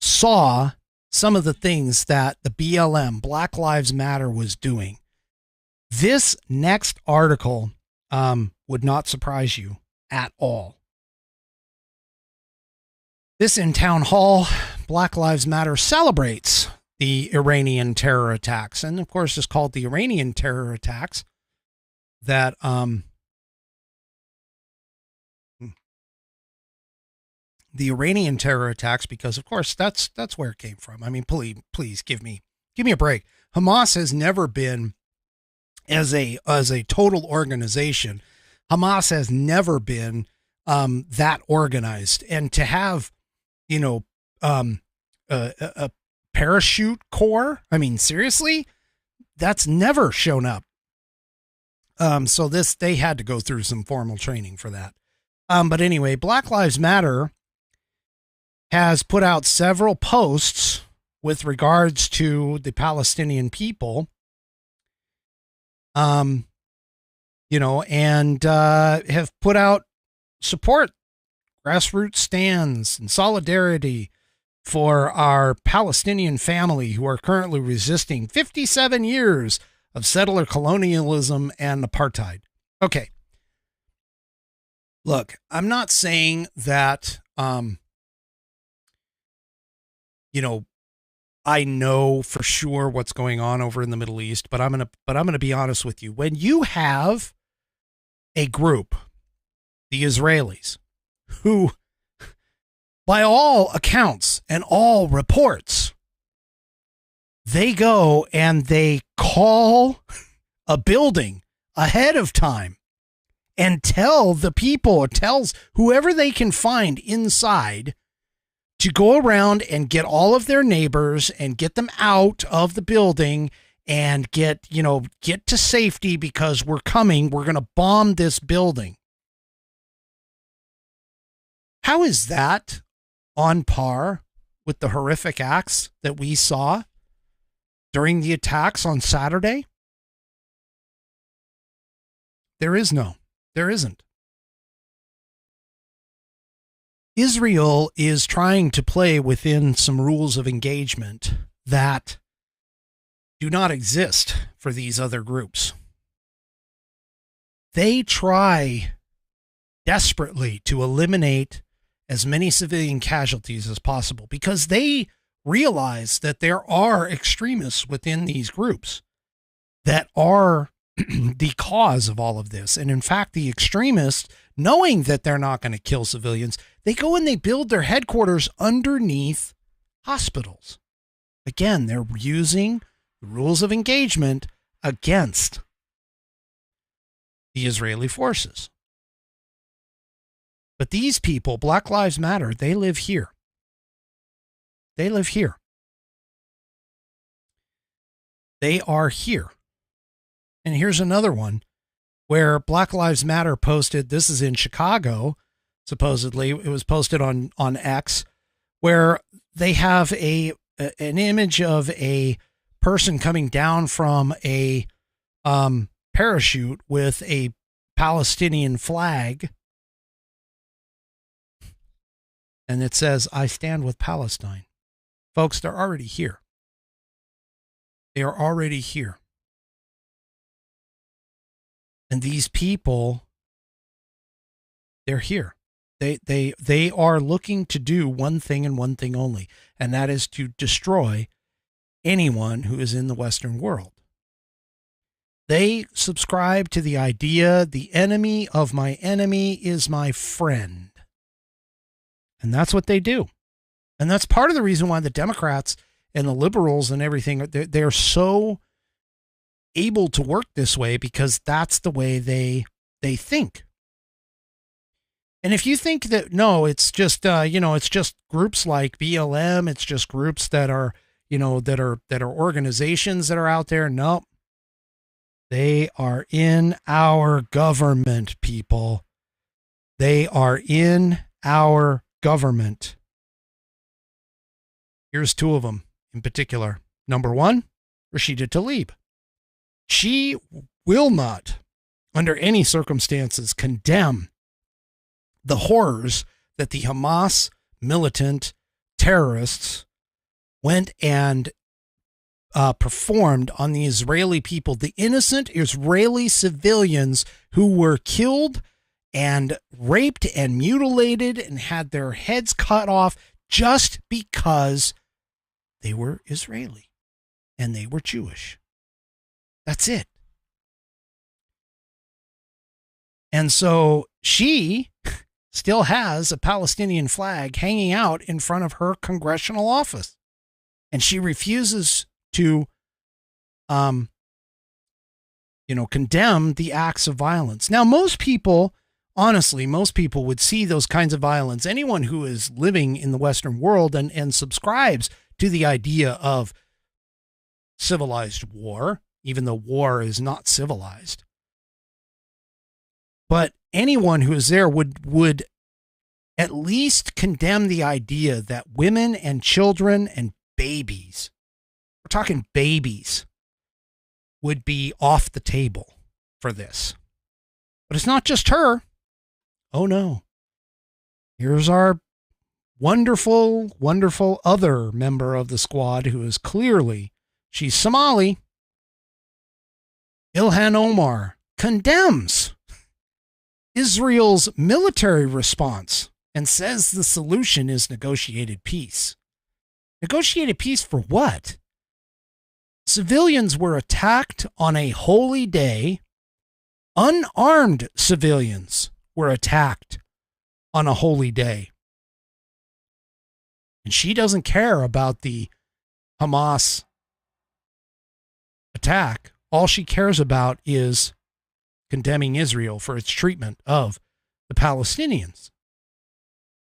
saw some of the things that the BLM, Black Lives Matter, was doing, this next article would not surprise you at all. This in Town Hall, Black Lives Matter celebrates the Iranian terror attacks. And of course, it's called the Iranian terror attacks that, the Iranian terror attacks, because of course that's where it came from. I mean, please give me a break. Hamas has never been, as a total organization, Hamas has never been that organized. And to have, a parachute corps, I mean, seriously, that's never shown up. So they had to go through some formal training for that. But anyway, Black Lives Matter has put out several posts with regards to the Palestinian people, and have put out support, grassroots stands and solidarity for our Palestinian family who are currently resisting 57 years of settler colonialism and apartheid. Okay. Look, I'm not saying that, I know for sure what's going on over in the Middle East, but I'm going to be honest with you. When you have a group, the Israelis, who, by all accounts and all reports, they go and they call a building ahead of time and tells whoever they can find inside to go around and get all of their neighbors and get them out of the building and get to safety because we're going to bomb this building. How is that on par with the horrific acts that we saw during the attacks on Saturday? There isn't. Israel is trying to play within some rules of engagement that do not exist for these other groups. They try desperately to eliminate as many civilian casualties as possible because they realize that there are extremists within these groups that are the cause of all of this. And in fact, the extremists, knowing that they're not going to kill civilians, they go and they build their headquarters underneath hospitals. Again, they're using the rules of engagement against the Israeli forces. But these people, Black Lives Matter, they live here. They live here. They are here. And here's another one where Black Lives Matter posted, this is in Chicago, supposedly. It was posted on X, where they have an image of a person coming down from a parachute with a Palestinian flag. And it says, "I stand with Palestine." Folks, they're already here. They are already here. And these people, they're here. They are looking to do one thing and one thing only, and that is to destroy anyone who is in the Western world. They subscribe to the idea, the enemy of my enemy is my friend. And that's what they do. And that's part of the reason why the Democrats and the liberals and everything, they're so able to work this way, because that's the way they think. And if you think that, no, it's just, it's just groups like BLM, it's just groups that are, that are organizations that are out there. No, they are in our government, people. They are in our government. Here's two of them in particular. Number one, Rashida Tlaib. She will not, under any circumstances, condemn the horrors that the Hamas militant terrorists went and performed on the Israeli people, the innocent Israeli civilians who were killed and raped and mutilated and had their heads cut off just because they were Israeli and they were Jewish. That's it. And so she still has a Palestinian flag hanging out in front of her congressional office. And she refuses to, condemn the acts of violence. Now, most people, honestly, would see those kinds of violence. Anyone who is living in the Western world and subscribes to the idea of civilized war, even though war is not civilized. But anyone who is there would at least condemn the idea that women and children and babies, we're talking babies, would be off the table for this. But it's not just her. Oh no. Here's our wonderful, wonderful other member of the squad who is clearly, she's Somali. Ilhan Omar condemns Israel's military response and says the solution is negotiated peace. Negotiated peace for what? Civilians were attacked on a holy day. Unarmed civilians were attacked on a holy day. And she doesn't care about the Hamas attack. All she cares about is condemning Israel for its treatment of the Palestinians.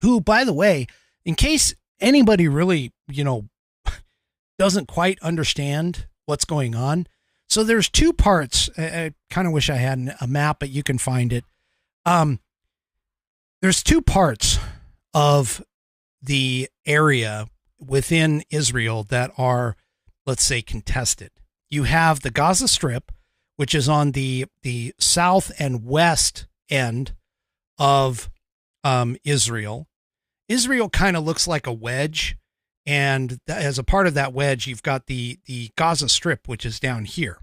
Who, by the way, in case anybody really, doesn't quite understand what's going on. So there's two parts. I kind of wish I had a map, but you can find it. There's two parts of the area within Israel that are, let's say, contested. You have the Gaza Strip, which is on the south and west end of Israel. Israel kind of looks like a wedge, and as a part of that wedge, you've got the Gaza Strip, which is down here.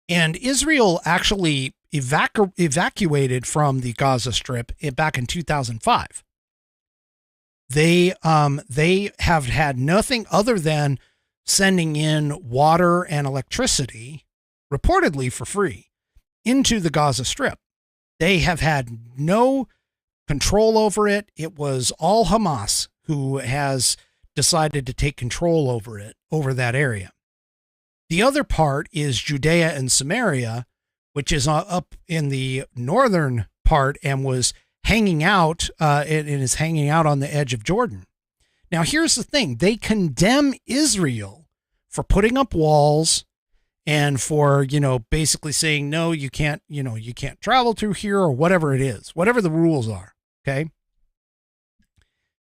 And Israel actually evacuated from the Gaza Strip back in 2005. They have had nothing other than sending in water and electricity, reportedly for free, into the Gaza Strip. They have had no control over it. It was all Hamas who has decided to take control over it, over that area. The other part is Judea and Samaria, which is up in the northern part and was hanging out, and is hanging out on the edge of Jordan. Now, here's the thing. They condemn Israel for putting up walls and for, basically saying, no, you can't travel through here, or whatever it is, whatever the rules are. Okay.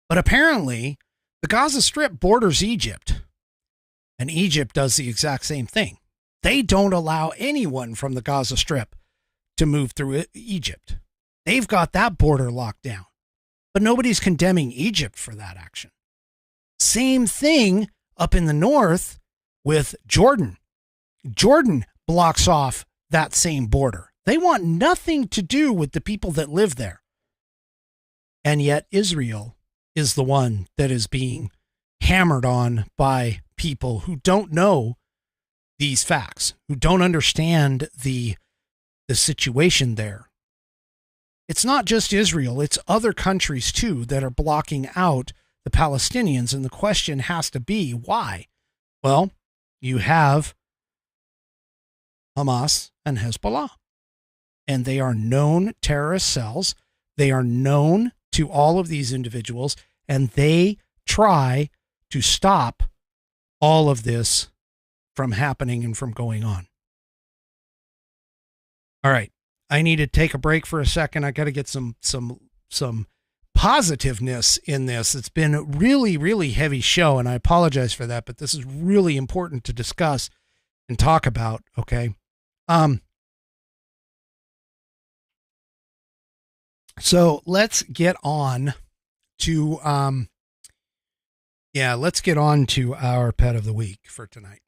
But apparently the Gaza Strip borders Egypt, and Egypt does the exact same thing. They don't allow anyone from the Gaza Strip to move through Egypt. They've got that border locked down, but nobody's condemning Egypt for that action. Same thing up in the north with Jordan. Jordan blocks off that same border. They want nothing to do with the people that live there. And yet Israel is the one that is being hammered on by people who don't know these facts, who don't understand the situation there. It's not just Israel, it's other countries too that are blocking out the Palestinians. And the question has to be, why? Well, you have Hamas and Hezbollah, and they are known terrorist cells. They are known to all of these individuals, and they try to stop all of this from happening and from going on. All right. I need to take a break for a second. I got to get some positiveness in this. It's been a really, really heavy show, and I apologize for that, but this is really important to discuss and talk about. Okay. So let's get on to, let's get on to our pet of the week for tonight.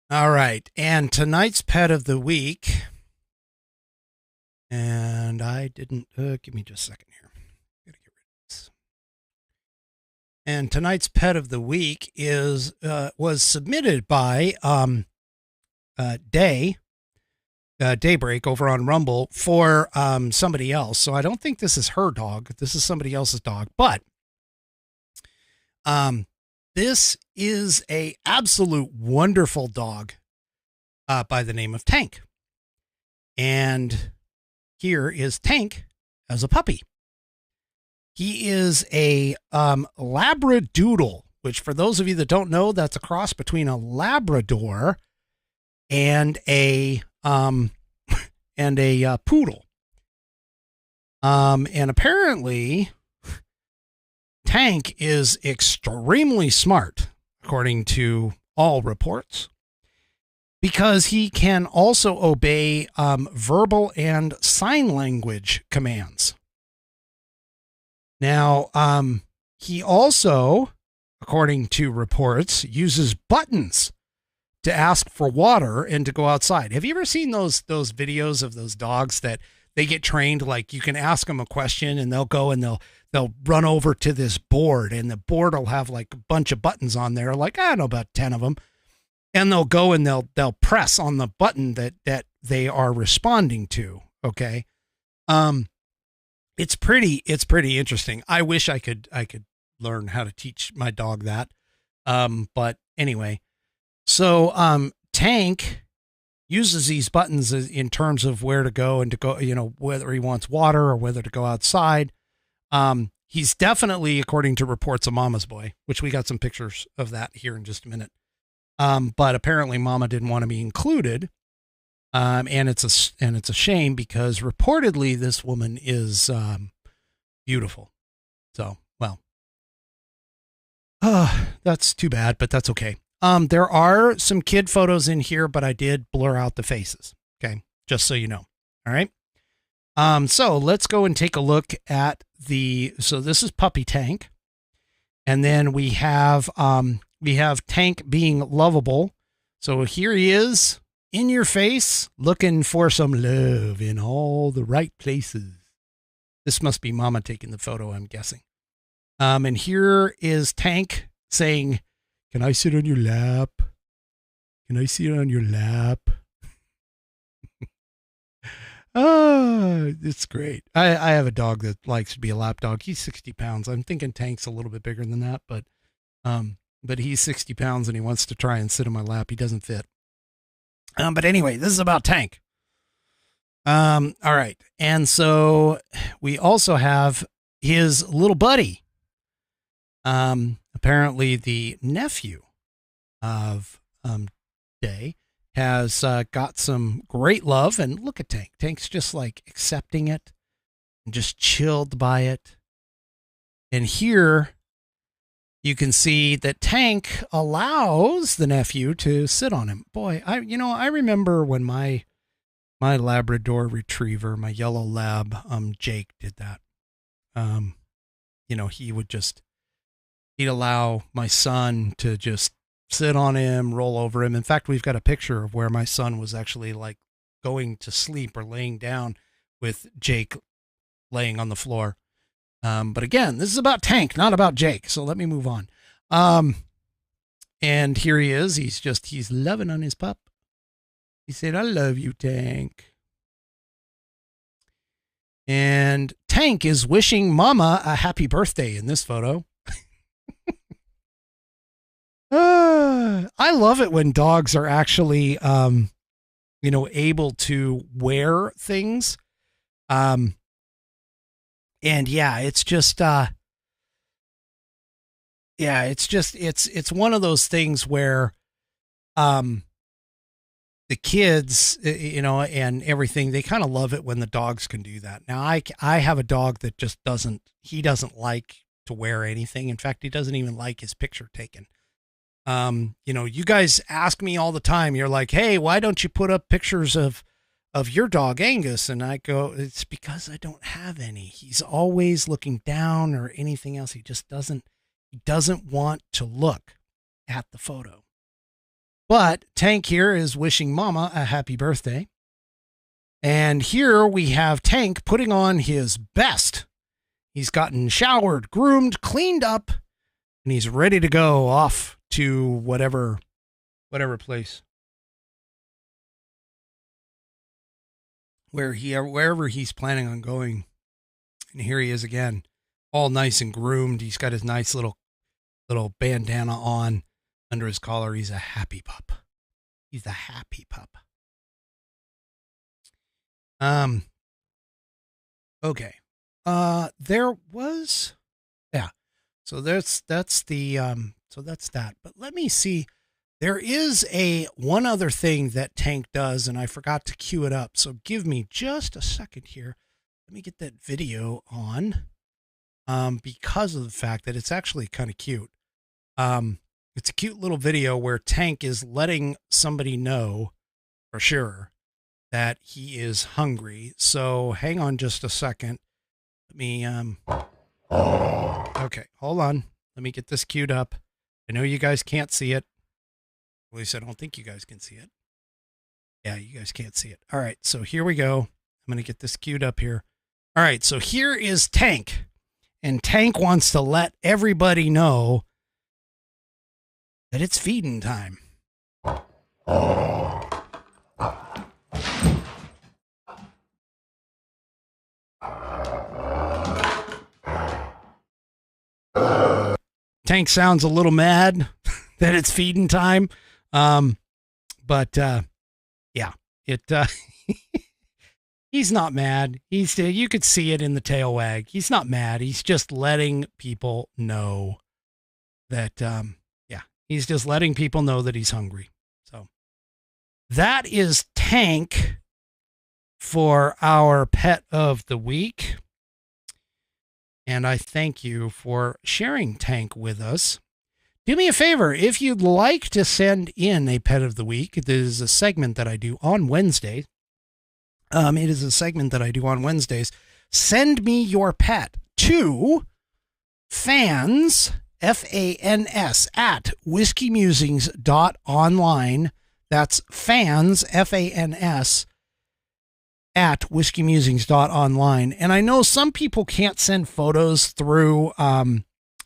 All right. And tonight's pet of the week, and I didn't, give me just a second here. Gotta get rid of this. And tonight's pet of the week was submitted by, Daybreak over on Rumble for, somebody else. So I don't think this is her dog. This is somebody else's dog, but, this is a absolute wonderful dog by the name of Tank. And here is Tank as a puppy. He is a Labradoodle, which for those of you that don't know, that's a cross between a Labrador and a poodle. And apparently Tank is extremely smart, according to all reports, because he can also obey verbal and sign language commands. Now, he also, according to reports, uses buttons to ask for water and to go outside. Have you ever seen those videos of those dogs that they get trained? Like, you can ask them a question and they'll go and they'll run over to this board, and the board will have like a bunch of buttons on there, like, I don't know, about 10 of them. And they'll go and they'll press on the button that they are responding to. Okay. It's pretty interesting. I wish I could learn how to teach my dog that. But anyway, so, Tank uses these buttons in terms of where to go and to go, whether he wants water or whether to go outside. He's definitely, according to reports, a mama's boy, which we got some pictures of that here in just a minute. But apparently mama didn't want to be included. And it's a shame, because reportedly this woman is, beautiful. So, well, that's too bad, but that's okay. There are some kid photos in here, but I did blur out the faces. Okay. Just so you know. All right. So let's go and take a look at so this is Puppy Tank. And then we have, we have Tank being lovable. So here he is in your face, looking for some love in all the right places. This must be Mama taking the photo, I'm guessing. And here is Tank saying, "Can I sit on your lap? Can I sit on your lap?" Oh, it's great. I have a dog that likes to be a lap dog. He's 60 pounds. I'm thinking Tank's a little bit bigger than that, but he's 60 pounds and he wants to try and sit on my lap. He doesn't fit. But anyway, this is about Tank. All right. And so we also have his little buddy. Apparently the nephew of Day has got some great love, and look at Tank. Tank's just like accepting it and just chilled by it. And here you can see that Tank allows the nephew to sit on him. Boy, I remember when my Labrador Retriever, my yellow lab, Jake did that. He'd allow my son to just sit on him, roll over him. In fact, we've got a picture of where my son was actually like going to sleep or laying down with Jake laying on the floor. But again, this is about Tank, not about Jake. So let me move on. And here he is. He's loving on his pup. He said, "I love you, Tank." And Tank is wishing Mama a happy birthday in this photo. I love it when dogs are actually, able to wear things. And yeah, it's just, it's one of those things where, the kids, and everything, they kind of love it when the dogs can do that. Now I have a dog that just doesn't like to wear anything. In fact, he doesn't even like his picture taken. You guys ask me all the time, you're like, "Hey, why don't you put up pictures of your dog, Angus?" And I go, "It's because I don't have any. He's always looking down or anything else. He doesn't want to look at the photo." But Tank here is wishing Mama a happy birthday. And here we have Tank putting on his best. He's gotten showered, groomed, cleaned up, and he's ready to go off to whatever place wherever he's planning on going. And here he is again, all nice and groomed. He's got his nice little bandana on under his collar. He's a happy pup. He's a happy pup. Okay. There was, yeah. So that's that. But let me see. There is one other thing that Tank does, and I forgot to cue it up. So give me just a second here. Let me get that video on, because of the fact that it's actually kind of cute. It's a cute little video where Tank is letting somebody know for sure that he is hungry. So hang on just a second. Let me, okay, hold on. Let me get this queued up. I know you guys can't see it. At least I don't think you guys can see it. Yeah, you guys can't see it. All right, so here we go. I'm going to get this queued up here. All right, so here is Tank. And Tank wants to let everybody know that it's feeding time. Tank sounds a little mad that it's feeding time. But yeah, he's not mad. You could see it in the tail wag. He's not mad. He's just letting people know that, he's just letting people know that he's hungry. So that is Tank for our pet of the week. And I thank you for sharing Tank with us. Do me a favor, if you'd like to send in a pet of the week, this is a segment that I do on Wednesday. It is a segment that I do on Wednesdays. Send me your pet to fans FANS at whiskeymusings.online. That's fans, FANS, at whiskeymusings.online. And I know some people can't send photos through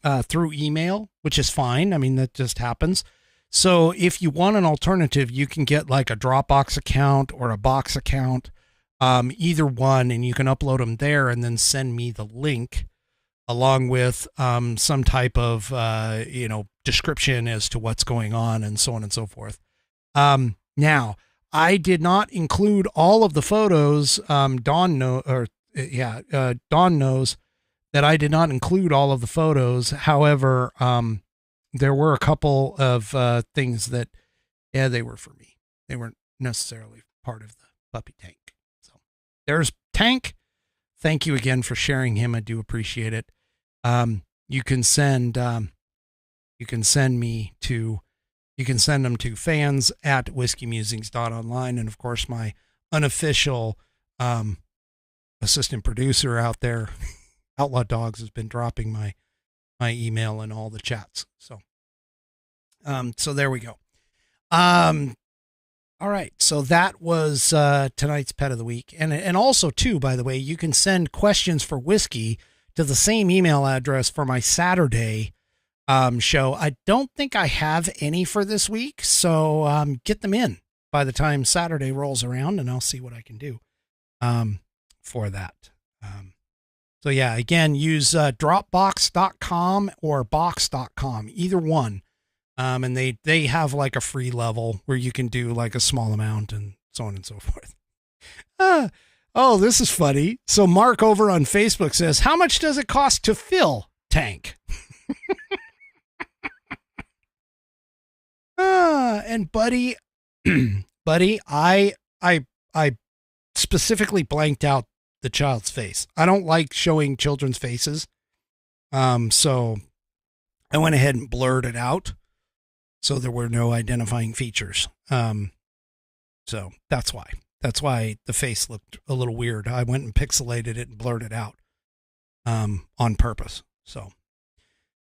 email, which is fine. I mean, that just happens. So if you want an alternative, you can get like a Dropbox account or a Box account, either one, and you can upload them there and then send me the link along with some type of, description as to what's going on and so on and so forth. Now, I did not include all of the photos. Dawn knows that I did not include all of the photos. However, there were a couple of things that, they were for me. They weren't necessarily part of the puppy Tank. So there's Tank. Thank you again for sharing him. I do appreciate it. You can send them to fans at whiskeymusings.online. And of course, my unofficial assistant producer out there, Outlaw Dogs, has been dropping my email in all the chats. So there we go. All right. So that was tonight's pet of the week. And also too, by the way, you can send questions for whiskey to the same email address for my Saturday show. I don't think I have any for this week, so get them in by the time Saturday rolls around, and I'll see what I can do for that. So yeah, again, use dropbox.com or box.com, either one. And they have like a free level where you can do like a small amount and so on and so forth. Oh, this is funny. So Mark over on Facebook says, how much does it cost to fill Tank? And buddy, I specifically blanked out the child's face. I don't like showing children's faces. So I went ahead and blurred it out, so there were no identifying features. So that's why the face looked a little weird. I went and pixelated it and blurred it out, on purpose. So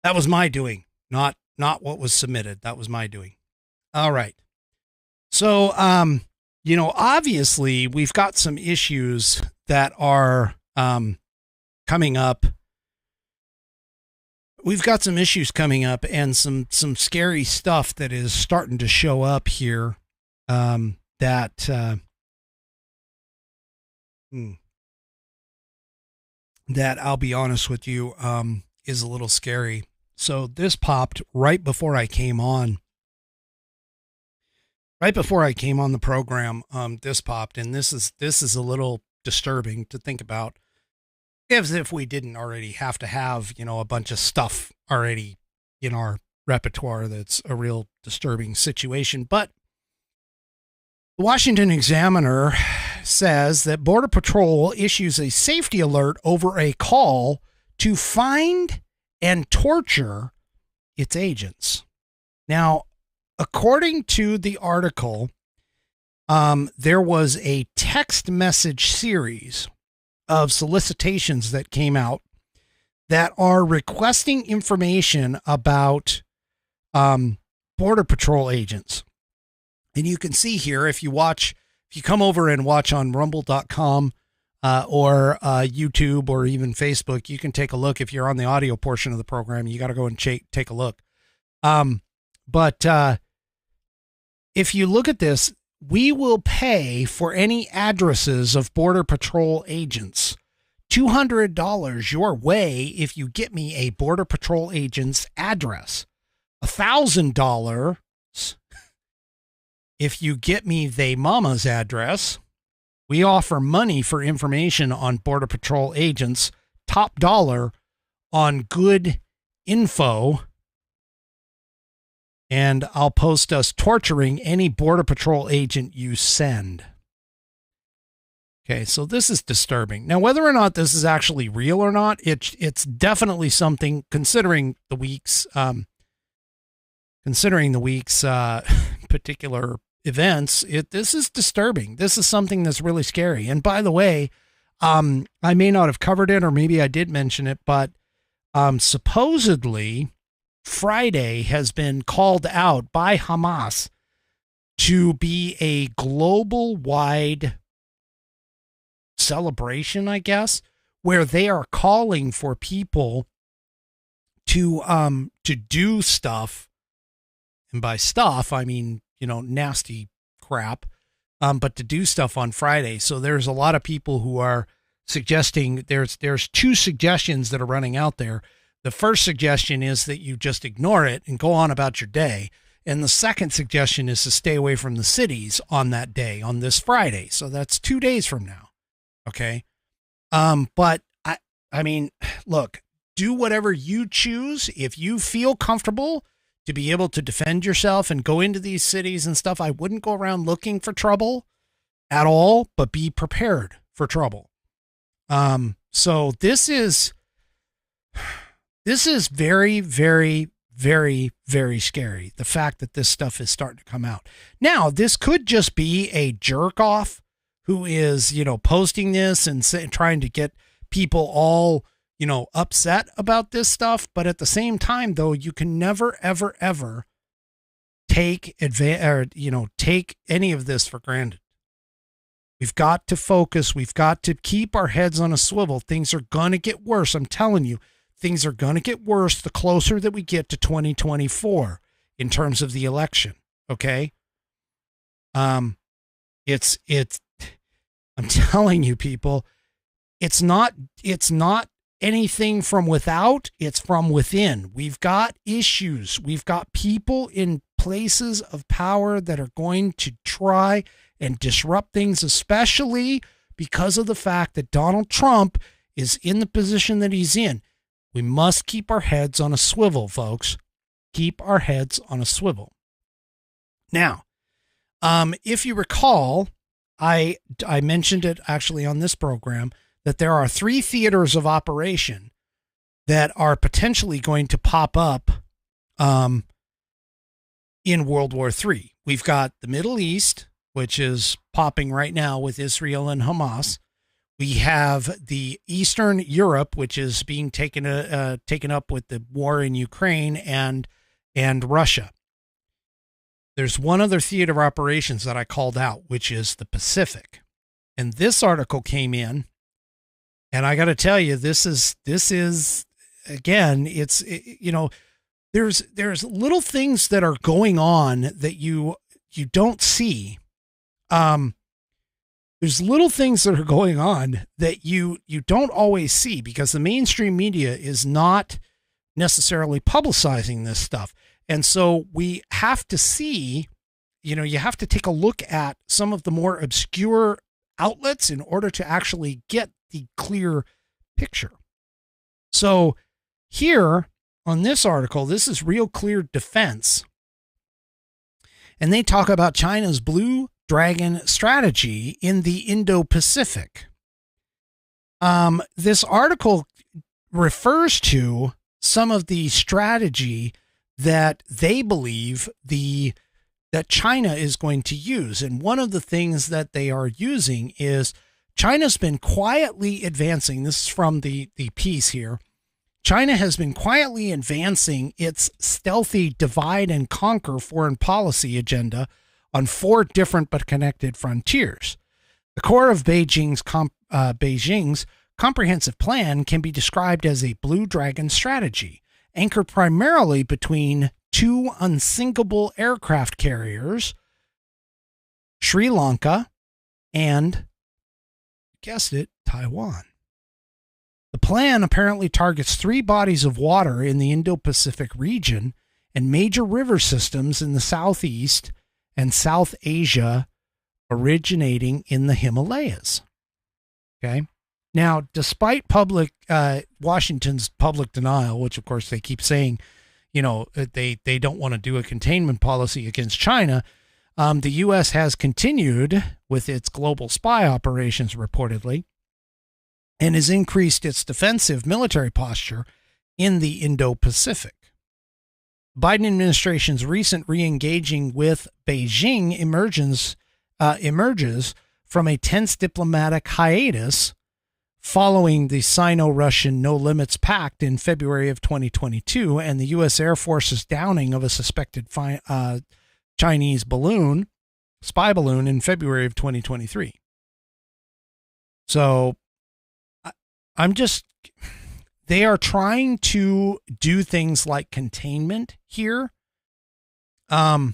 that was my doing, not what was submitted. That was my doing. All right. So, obviously we've got some issues that are, coming up. We've got some issues coming up and some scary stuff that is starting to show up here. That I'll be honest with you, is a little scary. So this popped right before I came on. Right before I came on the program, this popped, and this is a little disturbing to think about, as if we didn't already have to have, a bunch of stuff already in our repertoire. That's a real disturbing situation. But the Washington Examiner says that Border Patrol issues a safety alert over a call to find and torture its agents. Now, according to the article, there was a text message series of solicitations that came out that are requesting information about Border Patrol agents. And you can see here, if you come over and watch on rumble.com or YouTube or even Facebook, you can take a look. If you're on the audio portion of the program, you got to go and take a look. But if you look at this, we will pay for any addresses of Border Patrol agents. $200 your way if you get me a Border Patrol agent's address. $1,000 if you get me they mama's address. We offer money for information on Border Patrol agents. Top dollar on good info. And I'll post us torturing any Border Patrol agent you send. Okay, so this is disturbing. Now, whether or not this is actually real or not, it's definitely something, considering the week's particular events. This is disturbing. This is something that's really scary. And by the way, I may not have covered it, or maybe I did mention it, but supposedly Friday has been called out by Hamas to be a global-wide celebration, I guess, where they are calling for people to do stuff, and by stuff I mean, nasty crap, but to do stuff on Friday. So there's a lot of people who are suggesting there's two suggestions that are running out there. The first suggestion is that you just ignore it and go on about your day. And the second suggestion is to stay away from the cities on that day, on this Friday. So that's 2 days from now. Okay. But I mean, look, do whatever you choose. If you feel comfortable to be able to defend yourself and go into these cities and stuff, I wouldn't go around looking for trouble at all, but be prepared for trouble. So this is very, very, very, very scary. The fact that this stuff is starting to come out. Now, this could just be a jerk off who is, posting this and trying to get people all, upset about this stuff. But at the same time, though, you can never, ever, ever take take any of this for granted. We've got to focus. We've got to keep our heads on a swivel. Things are going to get worse. I'm telling you, things are going to get worse the closer that we get to 2024 in terms of the election. Okay. I'm telling you, people, it's not anything from without, it's from within. We've got issues. We've got people in places of power that are going to try and disrupt things, especially because of the fact that Donald Trump is in the position that he's in. We must keep our heads on a swivel, folks. Keep our heads on a swivel. Now, if you recall, I mentioned it actually on this program that there are 3 theaters of operation that are potentially going to pop up in World War III. We've got the Middle East, which is popping right now with Israel and Hamas. We have the Eastern Europe, which is being taken up with the war in Ukraine and Russia. There's one other theater of operations that I called out, which is the Pacific. And this article came in, and I got to tell you, this is again, there's little things that are going on that you don't see. There's little things that are going on that you don't always see because the mainstream media is not necessarily publicizing this stuff. And so we have to see, you have to take a look at some of the more obscure outlets in order to actually get the clear picture. So here on this article, this is Real Clear Defense. And they talk about China's Blue Dragon strategy in the Indo-Pacific. This article refers to some of the strategy that they believe that China is going to use. And one of the things that they are using is China's been quietly advancing. This is from the piece here. China has been quietly advancing its stealthy divide and conquer foreign policy agenda on 4 different but connected frontiers. The core of Beijing's comprehensive plan can be described as a Blue Dragon strategy, anchored primarily between 2 unsinkable aircraft carriers, Sri Lanka, and, guessed it, Taiwan. The plan apparently targets 3 bodies of water in the Indo-Pacific region and major river systems in the Southeast and South Asia, originating in the Himalayas. Okay. Now, despite Washington's public denial, which of course they keep saying, they don't want to do a containment policy against China, the U.S. has continued with its global spy operations reportedly, and has increased its defensive military posture in the Indo-Pacific. Biden administration's recent re-engaging with Beijing emerges from a tense diplomatic hiatus following the Sino-Russian No Limits Pact in February of 2022 and the U.S. Air Force's downing of a suspected Chinese spy balloon in February of 2023. So they are trying to do things like containment here. Yeah,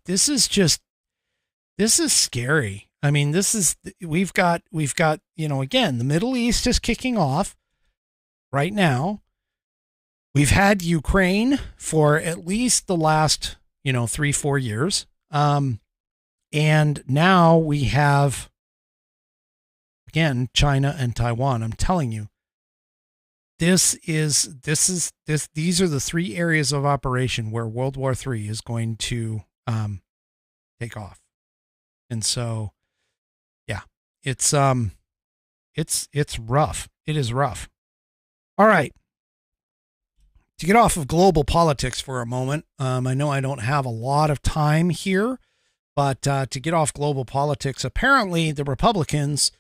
this is scary. I mean, we've got, again, the Middle East is kicking off right now. We've had Ukraine for at least the last, 3-4 years. And now we have, again, China and Taiwan. I'm telling you, these are the three areas of operation where World War III is going to take off. And so, yeah, it's rough. It is rough. All right. To get off of global politics for a moment, I know I don't have a lot of time here, but to get off global politics, apparently the Republicans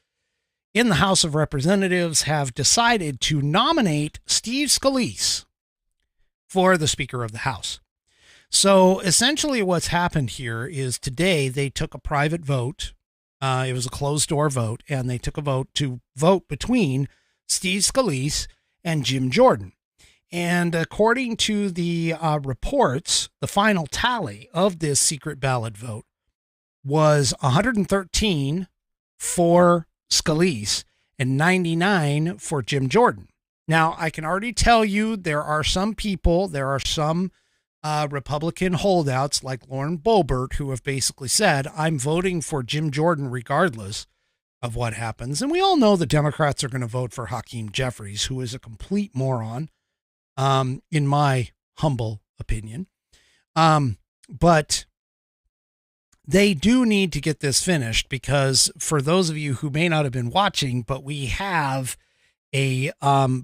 in the House of Representatives have decided to nominate Steve Scalise for the Speaker of the House. So essentially what's happened here is today they took a private vote. It was a closed door vote, and they took a vote to vote between Steve Scalise and Jim Jordan. And according to the reports, the final tally of this secret ballot vote was 113 for Scalise and 99 for Jim Jordan. Now, I can already tell you there are some Republican holdouts like Lauren Boebert who have basically said, I'm voting for Jim Jordan regardless of what happens. And we all know the Democrats are going to vote for Hakeem Jeffries, who is a complete moron, in my humble opinion. But they do need to get this finished because for those of you who may not have been watching, but we have a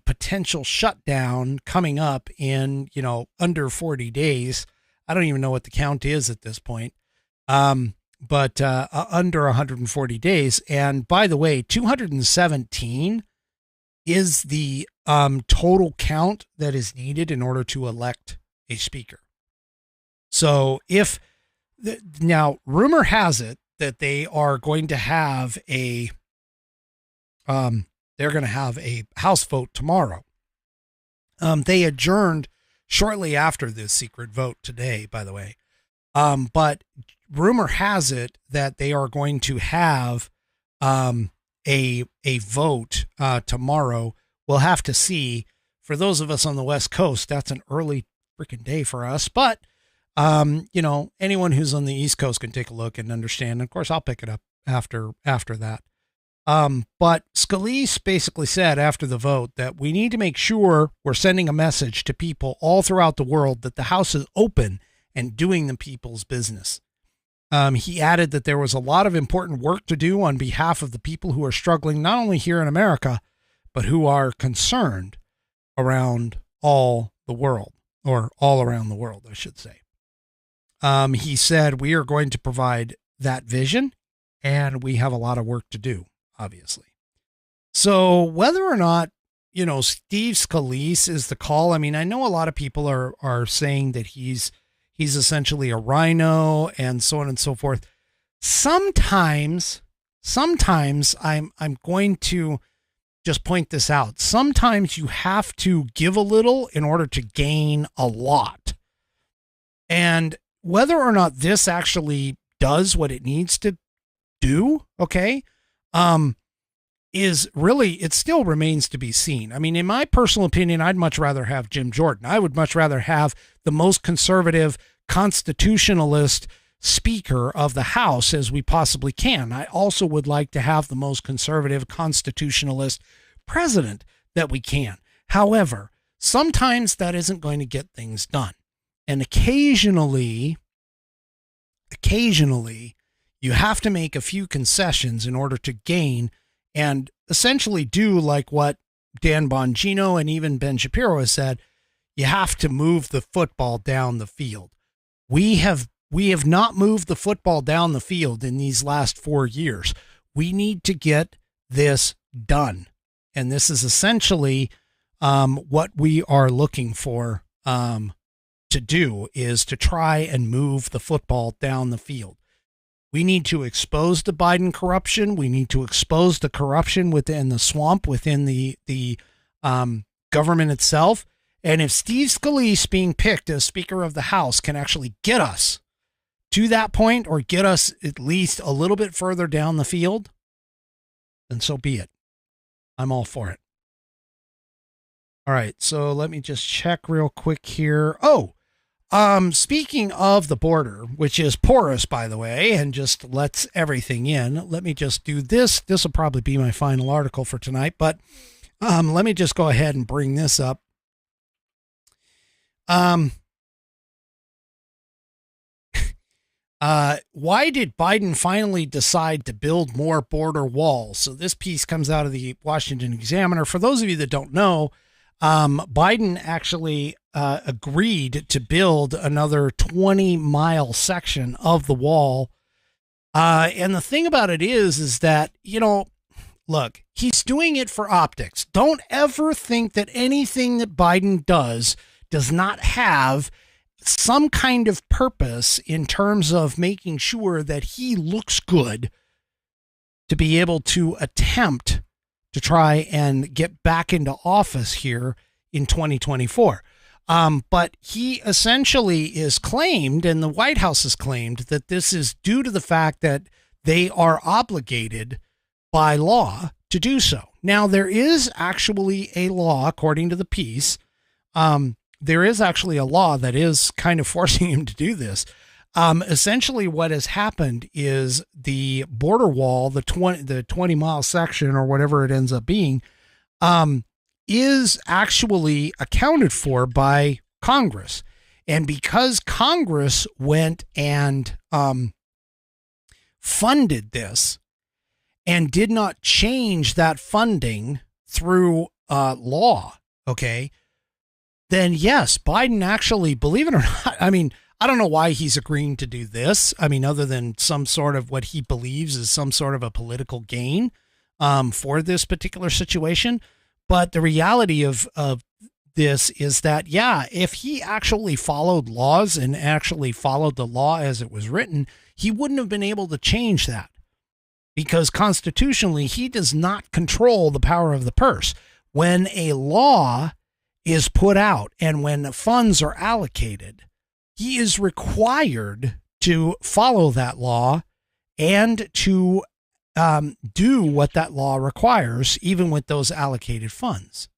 potential shutdown coming up in, under 40 days. I don't even know what the count is at this point. But under 140 days. And by the way, 217 is the total count that is needed in order to elect a speaker. So now rumor has it that they are going to have a House vote tomorrow. They adjourned shortly after this secret vote today, by the way. But rumor has it that they are going to have a vote tomorrow. We'll have to see. For those of us on the West Coast, that's an early freaking day for us. But anyone who's on the East Coast can take a look and understand. Of course, I'll pick it up after that. But Scalise basically said after the vote that we need to make sure we're sending a message to people all throughout the world that the House is open and doing the people's business. He added that there was a lot of important work to do on behalf of the people who are struggling, not only here in America, but who are concerned around all the world, or all around the world, I should say. He said, we are going to provide that vision, and we have a lot of work to do, obviously. So whether or not, Steve Scalise is the call, I mean, I know a lot of people are saying that he's essentially a rhino and so on and so forth. Sometimes I'm going to just point this out. Sometimes you have to give a little in order to gain a lot. And whether or not this actually does what it needs to do, okay, is really, it still remains to be seen. I mean, in my personal opinion, I'd much rather have Jim Jordan. I would much rather have the most conservative constitutionalist Speaker of the House as we possibly can. I also would like to have the most conservative constitutionalist president that we can. However, sometimes that isn't going to get things done. And occasionally, you have to make a few concessions in order to gain and essentially do like what Dan Bongino and even Ben Shapiro has said. You have to move the football down the field. We have not moved the football down the field in these last 4 years. We need to get this done. And this is essentially what we are looking for to do, is to try and move the football down the field. We need to expose the Biden corruption. We need to expose the corruption within the swamp, within the government itself. And if Steve Scalise being picked as Speaker of the House can actually get us to that point, or get us at least a little bit further down the field, then so be it. I'm all for it. All right, so let me just check real quick here. Speaking of the border, which is porous, by the way, and just lets everything in, let me just do this. This will probably be my final article for tonight, but let me just go ahead and bring this up. Why did Biden finally decide to build more border walls? So this piece comes out of the Washington Examiner. For those of you that don't know, Biden actually agreed to build another 20-mile section of the wall. And the thing about it is that, look, he's doing it for optics. Don't ever think that anything that Biden does not have some kind of purpose in terms of making sure that he looks good to be able to attempt to try and get back into office here in 2024. But he essentially is claimed, and the White House has claimed, that this is due to the fact that they are obligated by law to do so. Now, there is actually a law, according to the piece. There is actually a law that is kind of forcing him to do this. Essentially what has happened is the border wall, the 20-mile section, or whatever it ends up being, is actually accounted for by Congress. And because Congress went and funded this and did not change that funding through law, okay, then yes, Biden actually, believe it or not, I mean, I don't know why he's agreeing to do this. I mean, other than some sort of what he believes is some sort of a political gain for this particular situation. But the reality of this is that, yeah, if he actually followed laws and actually followed the law as it was written, he wouldn't have been able to change that, because constitutionally, he does not control the power of the purse. When a law is put out and when funds are allocated, he is required to follow that law and to do what that law requires, even with those allocated funds.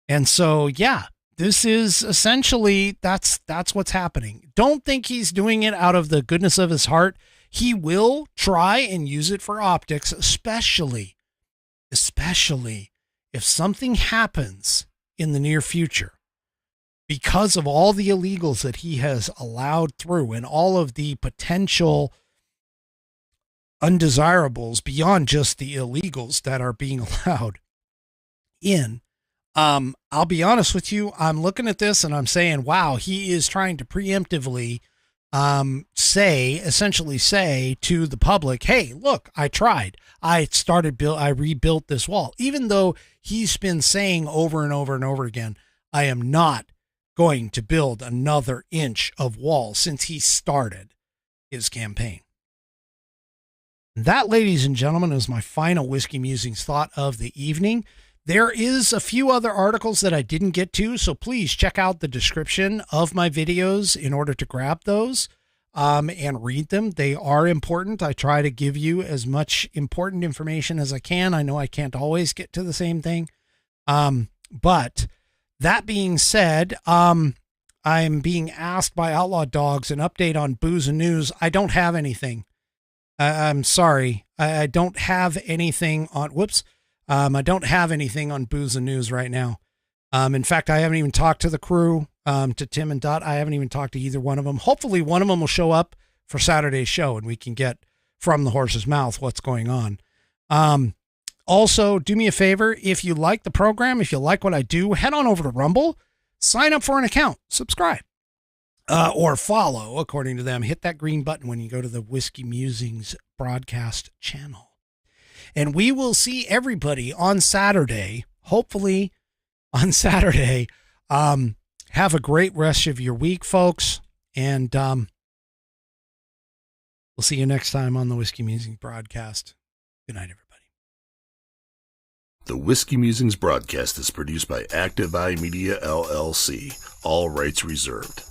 And so, yeah, this is essentially, that's what's happening. Don't think he's doing it out of the goodness of his heart. He will try and use it for optics, especially if something happens in the near future, because of all the illegals that he has allowed through and all of the potential undesirables beyond just the illegals that are being allowed in. I'll be honest with you. I'm looking at this and I'm saying, wow, he is trying to preemptively essentially say to the public, hey, look, I tried. I rebuilt this wall, even though he's been saying over and over and over again, I am not going to build another inch of wall since he started his campaign. That, ladies and gentlemen, is my final Whiskey Musings thought of the evening. There is a few other articles that I didn't get to, so please check out the description of my videos in order to grab those and read them. They are important. I try to give you as much important information as I can. I know I can't always get to the same thing. But that being said, I'm being asked by Outlaw Dogs an update on Booze and News. I don't have anything. I'm sorry. I don't have anything on, I don't have anything on Booze and News right now. In fact, I haven't even talked to the crew, to Tim and Dot. I haven't even talked to either one of them. Hopefully one of them will show up for Saturday's show and we can get from the horse's mouth what's going on. Also, do me a favor. If you like the program, if you like what I do, head on over to Rumble, sign up for an account, subscribe, or follow, according to them. Hit that green button when you go to the Whiskey Musings Broadcast channel. And we will see everybody on Saturday, hopefully on Saturday. Have a great rest of your week, folks. And we'll see you next time on the Whiskey Musings Broadcast. Good night, everybody. The Whiskey Musings Broadcast is produced by Active Eye Media, LLC. All rights reserved.